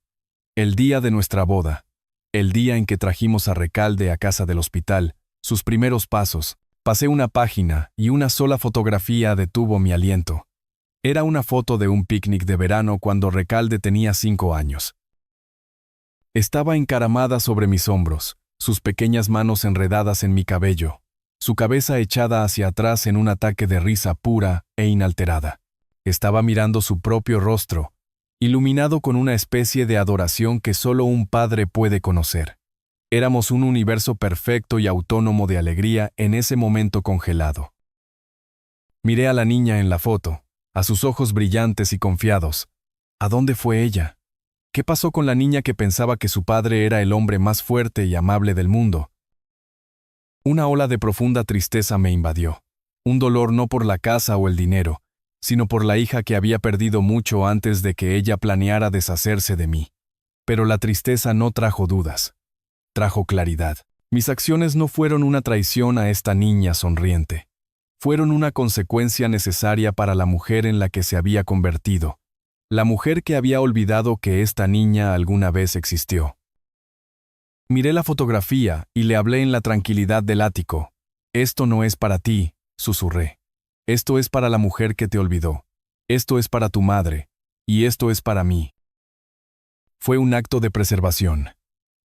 El día de nuestra boda, el día en que trajimos a Recalde a casa del hospital, sus primeros pasos. Pasé una página y una sola fotografía detuvo mi aliento. Era una foto de un picnic de verano cuando Recalde tenía 5 años. Estaba encaramada sobre mis hombros, sus pequeñas manos enredadas en mi cabello, su cabeza echada hacia atrás en un ataque de risa pura e inalterada. Estaba mirando su propio rostro, iluminado con una especie de adoración que solo un padre puede conocer. Éramos un universo perfecto y autónomo de alegría en ese momento congelado. Miré a la niña en la foto, a sus ojos brillantes y confiados. ¿A dónde fue ella? ¿Qué pasó con la niña que pensaba que su padre era el hombre más fuerte y amable del mundo? Una ola de profunda tristeza me invadió. Un dolor no por la casa o el dinero, sino por la hija que había perdido mucho antes de que ella planeara deshacerse de mí. Pero la tristeza no trajo dudas. Trajo claridad. Mis acciones no fueron una traición a esta niña sonriente. Fueron una consecuencia necesaria para la mujer en la que se había convertido. La mujer que había olvidado que esta niña alguna vez existió. Miré la fotografía y le hablé en la tranquilidad del ático. Esto no es para ti, susurré. Esto es para la mujer que te olvidó. Esto es para tu madre. Y esto es para mí. Fue un acto de preservación.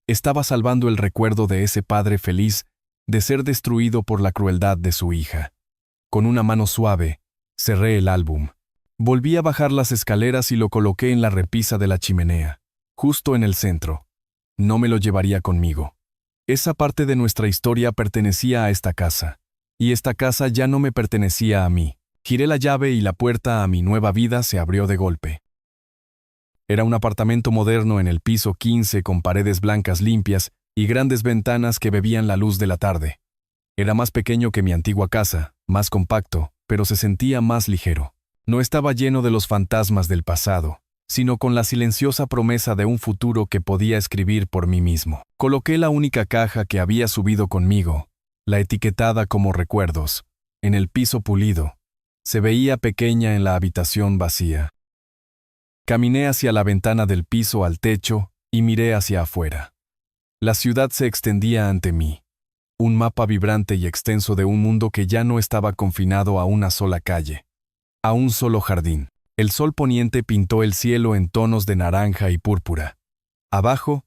Estaba salvando el recuerdo de ese padre feliz de ser destruido por la crueldad de su hija. Con una mano suave, cerré el álbum. Volví a bajar las escaleras y lo coloqué en la repisa de la chimenea, justo en el centro. No me lo llevaría conmigo. Esa parte de nuestra historia pertenecía a esta casa, y esta casa ya no me pertenecía a mí. Giré la llave y la puerta a mi nueva vida se abrió de golpe. Era un apartamento moderno en el piso 15 con paredes blancas limpias y grandes ventanas que bebían la luz de la tarde. Era más pequeño que mi antigua casa, más compacto, pero se sentía más ligero. No estaba lleno de los fantasmas del pasado, sino con la silenciosa promesa de un futuro que podía escribir por mí mismo. Coloqué la única caja que había subido conmigo, la etiquetada como recuerdos, en el piso pulido. Se veía pequeña en la habitación vacía. Caminé hacia la ventana del piso al techo y miré hacia afuera. La ciudad se extendía ante mí. Un mapa vibrante y extenso de un mundo que ya no estaba confinado a una sola calle, a un solo jardín. El sol poniente pintó el cielo en tonos de naranja y púrpura. Abajo,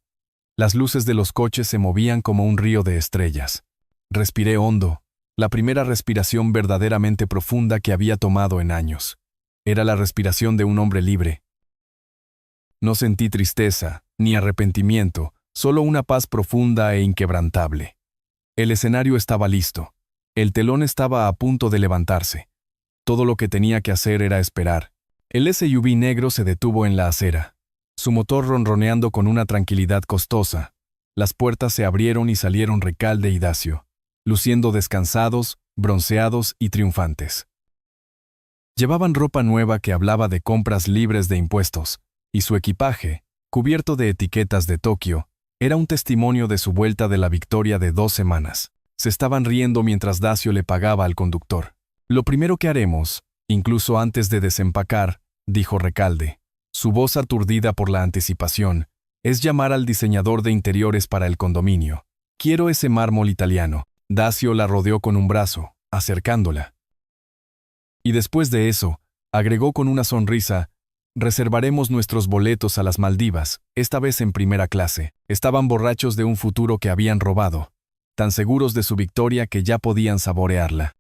las luces de los coches se movían como un río de estrellas. Respiré hondo, la primera respiración verdaderamente profunda que había tomado en años. Era la respiración de un hombre libre. No sentí tristeza, ni arrepentimiento, solo una paz profunda e inquebrantable. El escenario estaba listo. El telón estaba a punto de levantarse. Todo lo que tenía que hacer era esperar. El SUV negro se detuvo en la acera, su motor ronroneando con una tranquilidad costosa. Las puertas se abrieron y salieron Recalde y Dacio, luciendo descansados, bronceados y triunfantes. Llevaban ropa nueva que hablaba de compras libres de impuestos, y su equipaje, cubierto de etiquetas de Tokio, era un testimonio de su vuelta de la victoria de 2 semanas. Se estaban riendo mientras Dacio le pagaba al conductor. Lo primero que haremos, incluso antes de desempacar, dijo Recalde, su voz aturdida por la anticipación, es llamar al diseñador de interiores para el condominio. Quiero ese mármol italiano. Dacio la rodeó con un brazo, acercándola. Y después de eso, agregó con una sonrisa, reservaremos nuestros boletos a las Maldivas, esta vez en primera clase. Estaban borrachos de un futuro que habían robado, tan seguros de su victoria que ya podían saborearla.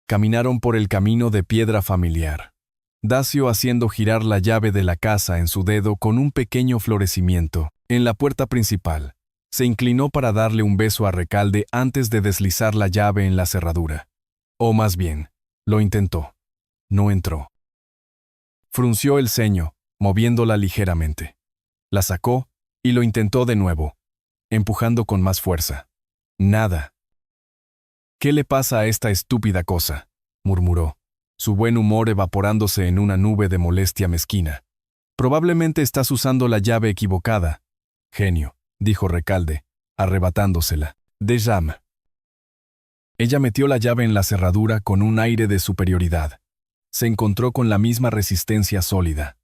Caminaron por el camino de piedra familiar. Dacio haciendo girar la llave de la casa en su dedo con un pequeño florecimiento. En la puerta principal, se inclinó para darle un beso a Recalde antes de deslizar la llave en la cerradura. O más bien, lo intentó. No entró. Frunció el ceño, moviéndola ligeramente. La sacó y lo intentó de nuevo, empujando con más fuerza. Nada. «¿Qué le pasa a esta estúpida cosa?», murmuró, su buen humor evaporándose en una nube de molestia mezquina. «Probablemente estás usando la llave equivocada, genio», dijo Recalde, arrebatándosela. «Déjame». Ella metió la llave en la cerradura con un aire de superioridad. Se encontró con la misma resistencia sólida.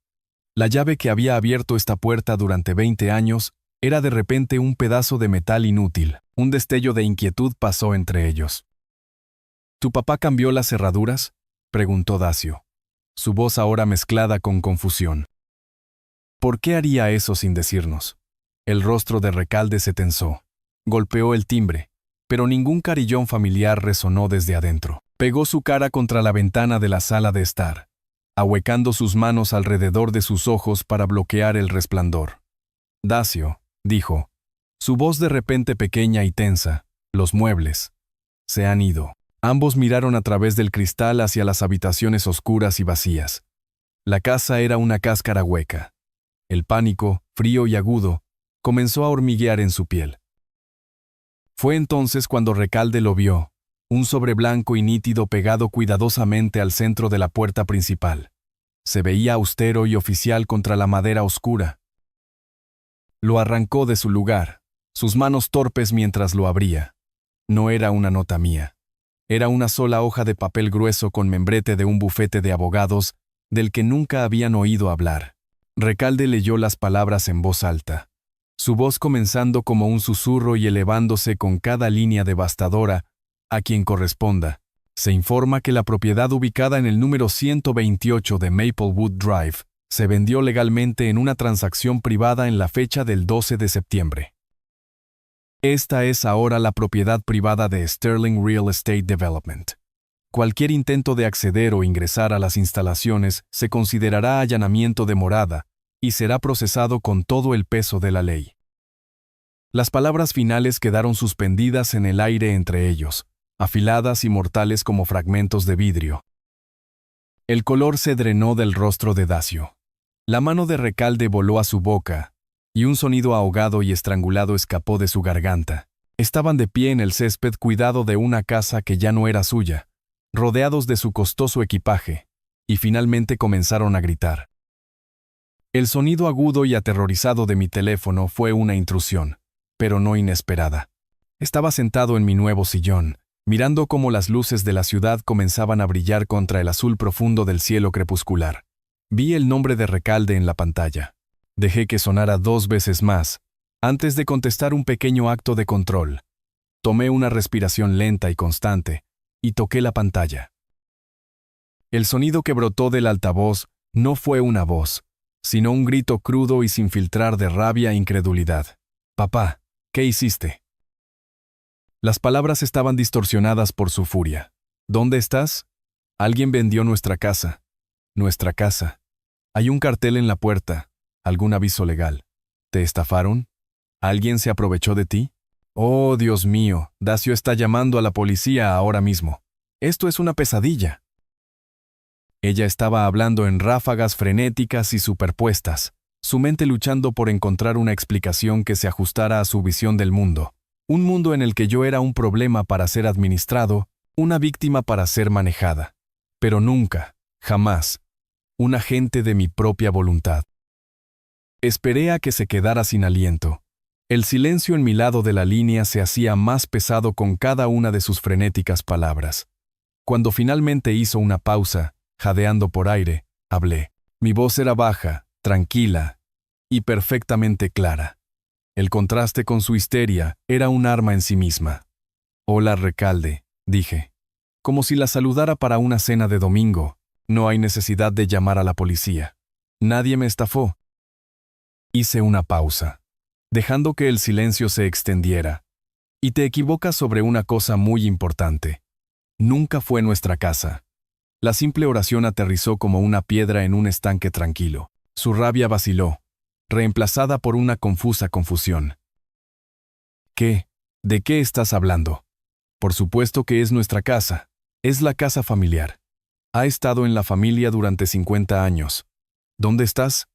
La llave que había abierto esta puerta durante 20 años era de repente un pedazo de metal inútil. Un destello de inquietud pasó entre ellos. «¿Tu papá cambió las cerraduras?», preguntó Dacio, su voz ahora mezclada con confusión. «¿Por qué haría eso sin decirnos?». El rostro de Recalde se tensó. Golpeó el timbre, pero ningún carillón familiar resonó desde adentro. Pegó su cara contra la ventana de la sala de estar, ahuecando sus manos alrededor de sus ojos para bloquear el resplandor. «Dacio», dijo, su voz de repente pequeña y tensa, «los muebles se han ido». Ambos miraron a través del cristal hacia las habitaciones oscuras y vacías. La casa era una cáscara hueca. El pánico, frío y agudo, comenzó a hormiguear en su piel. Fue entonces cuando Recalde lo vio, un sobre blanco y nítido pegado cuidadosamente al centro de la puerta principal. Se veía austero y oficial contra la madera oscura. Lo arrancó de su lugar, sus manos torpes mientras lo abría. No era una nota mía. Era una sola hoja de papel grueso con membrete de un bufete de abogados del que nunca habían oído hablar. Recalde leyó las palabras en voz alta, su voz comenzando como un susurro y elevándose con cada línea devastadora. «A quien corresponda, se informa que la propiedad ubicada en el número 128 de Maplewood Drive Se vendió legalmente en una transacción privada en la fecha del 12 de septiembre. Esta es ahora la propiedad privada de Sterling Real Estate Development. Cualquier intento de acceder o ingresar a las instalaciones se considerará allanamiento de morada y será procesado con todo el peso de la ley. Las palabras finales quedaron suspendidas en el aire entre ellos, afiladas y mortales como fragmentos de vidrio. El color se drenó del rostro de Dacio. La mano de Recalde voló a su boca, y un sonido ahogado y estrangulado escapó de su garganta. Estaban de pie en el césped cuidado de una casa que ya no era suya, rodeados de su costoso equipaje, y finalmente comenzaron a gritar. El sonido agudo y aterrorizado de mi teléfono fue una intrusión, pero no inesperada. Estaba sentado en mi nuevo sillón, mirando cómo las luces de la ciudad comenzaban a brillar contra el azul profundo del cielo crepuscular. Vi el nombre de Recalde en la pantalla. Dejé que sonara 2 veces más, antes de contestar un pequeño acto de control. Tomé una respiración lenta y constante, y toqué la pantalla. El sonido que brotó del altavoz no fue una voz, sino un grito crudo y sin filtrar de rabia e incredulidad. «Papá, ¿qué hiciste?» Las palabras estaban distorsionadas por su furia. «¿Dónde estás? Alguien vendió nuestra casa. Nuestra casa. Hay un cartel en la puerta. ¿Algún aviso legal? ¿Te estafaron? ¿Alguien se aprovechó de ti? Oh, Dios mío, Dacio está llamando a la policía ahora mismo. Esto es una pesadilla». Ella estaba hablando en ráfagas frenéticas y superpuestas, su mente luchando por encontrar una explicación que se ajustara a su visión del mundo. Un mundo en el que yo era un problema para ser administrado, una víctima para ser manejada. Pero nunca, jamás, un agente de mi propia voluntad. Esperé a que se quedara sin aliento. El silencio en mi lado de la línea se hacía más pesado con cada una de sus frenéticas palabras. Cuando finalmente hizo una pausa, jadeando por aire, hablé. Mi voz era baja, tranquila y perfectamente clara. El contraste con su histeria era un arma en sí misma. «Hola, Recalde», dije. Como si la saludara para una cena de domingo. No hay necesidad de llamar a la policía. Nadie me estafó. Hice una pausa, dejando que el silencio se extendiera. Y te equivocas sobre una cosa muy importante. Nunca fue nuestra casa. La simple oración aterrizó como una piedra en un estanque tranquilo. Su rabia vaciló, reemplazada por una confusa confusión. «¿Qué? ¿De qué estás hablando? Por supuesto que es nuestra casa. Es la casa familiar. Ha estado en la familia durante 50 años. ¿Dónde estás?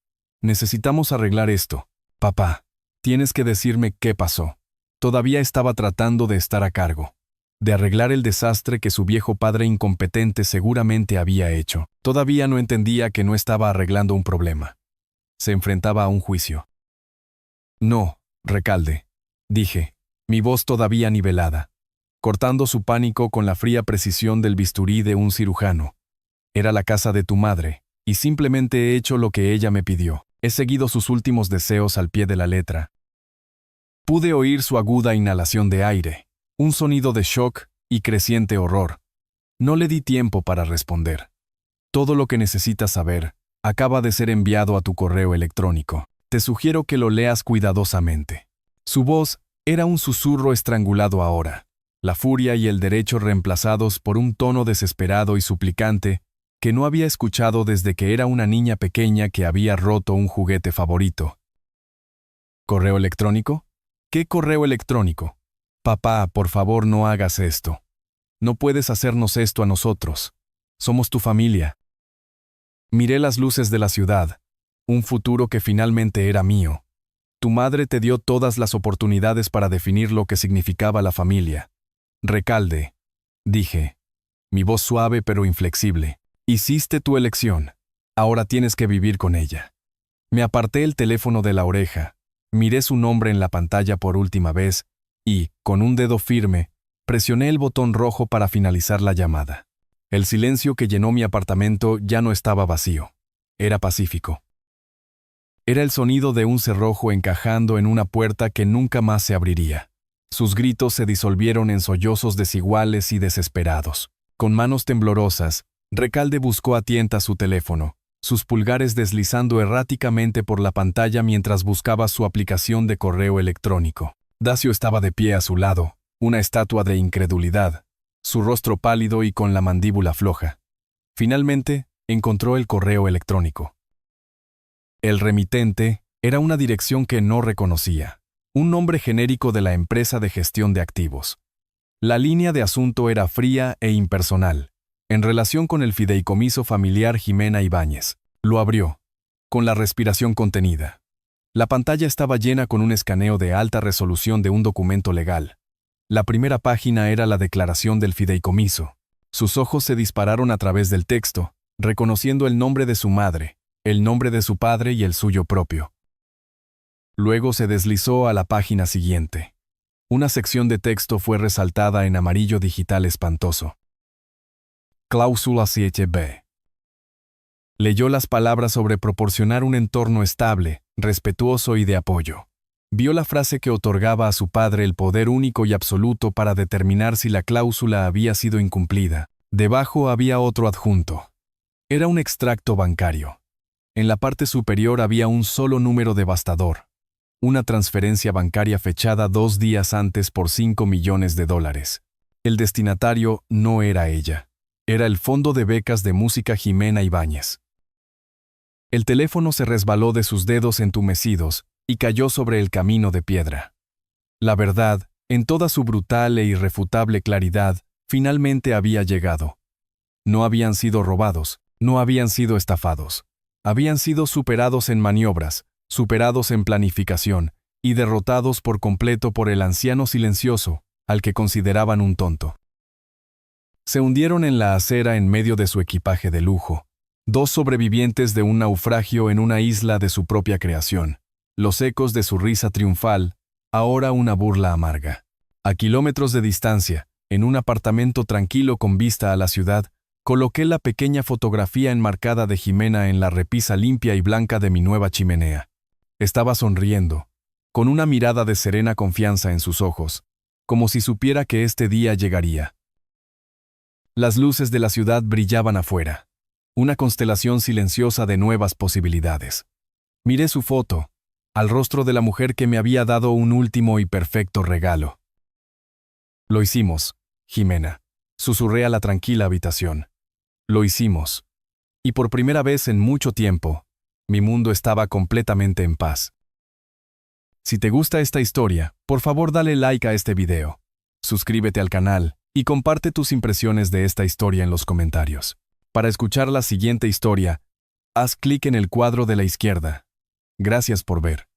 Necesitamos arreglar esto. Papá, tienes que decirme qué pasó». Todavía estaba tratando de estar a cargo, de arreglar el desastre que su viejo padre incompetente seguramente había hecho. Todavía no entendía que no estaba arreglando un problema. Se enfrentaba a un juicio. «No, Recalde», dije, mi voz todavía nivelada, cortando su pánico con la fría precisión del bisturí de un cirujano. «Era la casa de tu madre, y simplemente he hecho lo que ella me pidió. He seguido sus últimos deseos al pie de la letra». Pude oír su aguda inhalación de aire, un sonido de shock y creciente horror. No le di tiempo para responder. «Todo lo que necesitas saber acaba de ser enviado a tu correo electrónico. Te sugiero que lo leas cuidadosamente». Su voz era un susurro estrangulado ahora, la furia y el derecho reemplazados por un tono desesperado y suplicante que no había escuchado desde que era una niña pequeña que había roto un juguete favorito. «¿Correo electrónico? ¿Qué correo electrónico? Papá, por favor, no hagas esto. No puedes hacernos esto a nosotros. Somos tu familia». Miré las luces de la ciudad, un futuro que finalmente era mío. Tu madre te dio todas las oportunidades para definir lo que significaba la familia. Recalde, dije, mi voz suave pero inflexible. Hiciste tu elección. Ahora tienes que vivir con ella. Me aparté el teléfono de la oreja, miré su nombre en la pantalla por última vez y, con un dedo firme, presioné el botón rojo para finalizar la llamada. El silencio que llenó mi apartamento ya no estaba vacío. Era pacífico. Era el sonido de un cerrojo encajando en una puerta que nunca más se abriría. Sus gritos se disolvieron en sollozos desiguales y desesperados. Con manos temblorosas, Recalde buscó a tientas su teléfono, sus pulgares deslizando erráticamente por la pantalla mientras buscaba su aplicación de correo electrónico. Dacio estaba de pie a su lado, una estatua de incredulidad, su rostro pálido y con la mandíbula floja. Finalmente, encontró el correo electrónico. El remitente era una dirección que no reconocía, un nombre genérico de la empresa de gestión de activos. La línea de asunto era fría e impersonal, en relación con el fideicomiso familiar Jimena Ibáñez. Lo abrió, con la respiración contenida. La pantalla estaba llena con un escaneo de alta resolución de un documento legal. La primera página era la declaración del fideicomiso. Sus ojos se dispararon a través del texto, reconociendo el nombre de su madre, el nombre de su padre y el suyo propio. Luego se deslizó a la página siguiente. Una sección de texto fue resaltada en amarillo digital espantoso. Cláusula 7b. Leyó las palabras sobre proporcionar un entorno estable, respetuoso y de apoyo. Vio la frase que otorgaba a su padre el poder único y absoluto para determinar si la cláusula había sido incumplida. Debajo había otro adjunto. Era un extracto bancario. En la parte superior había un solo número devastador. Una transferencia bancaria fechada 2 días antes por $5 millones. El destinatario no era ella. Era el Fondo de Becas de Música Jimena Ibáñez. El teléfono se resbaló de sus dedos entumecidos y cayó sobre el camino de piedra. La verdad, en toda su brutal e irrefutable claridad, finalmente había llegado. No habían sido robados, no habían sido estafados. Habían sido superados en maniobras, superados en planificación y derrotados por completo por el anciano silencioso, al que consideraban un tonto. Se hundieron en la acera en medio de su equipaje de lujo, 2 sobrevivientes de un naufragio en una isla de su propia creación, los ecos de su risa triunfal, ahora una burla amarga. A kilómetros de distancia, en un apartamento tranquilo con vista a la ciudad, coloqué la pequeña fotografía enmarcada de Jimena en la repisa limpia y blanca de mi nueva chimenea. Estaba sonriendo, con una mirada de serena confianza en sus ojos, como si supiera que este día llegaría. Las luces de la ciudad brillaban afuera, una constelación silenciosa de nuevas posibilidades. Miré su foto, al rostro de la mujer que me había dado un último y perfecto regalo. Lo hicimos, Jimena, susurré a la tranquila habitación. Lo hicimos. Y por primera vez en mucho tiempo, mi mundo estaba completamente en paz. Si te gusta esta historia, por favor dale like a este video, suscríbete al canal y comparte tus impresiones de esta historia en los comentarios. Para escuchar la siguiente historia, haz clic en el cuadro de la izquierda. Gracias por ver.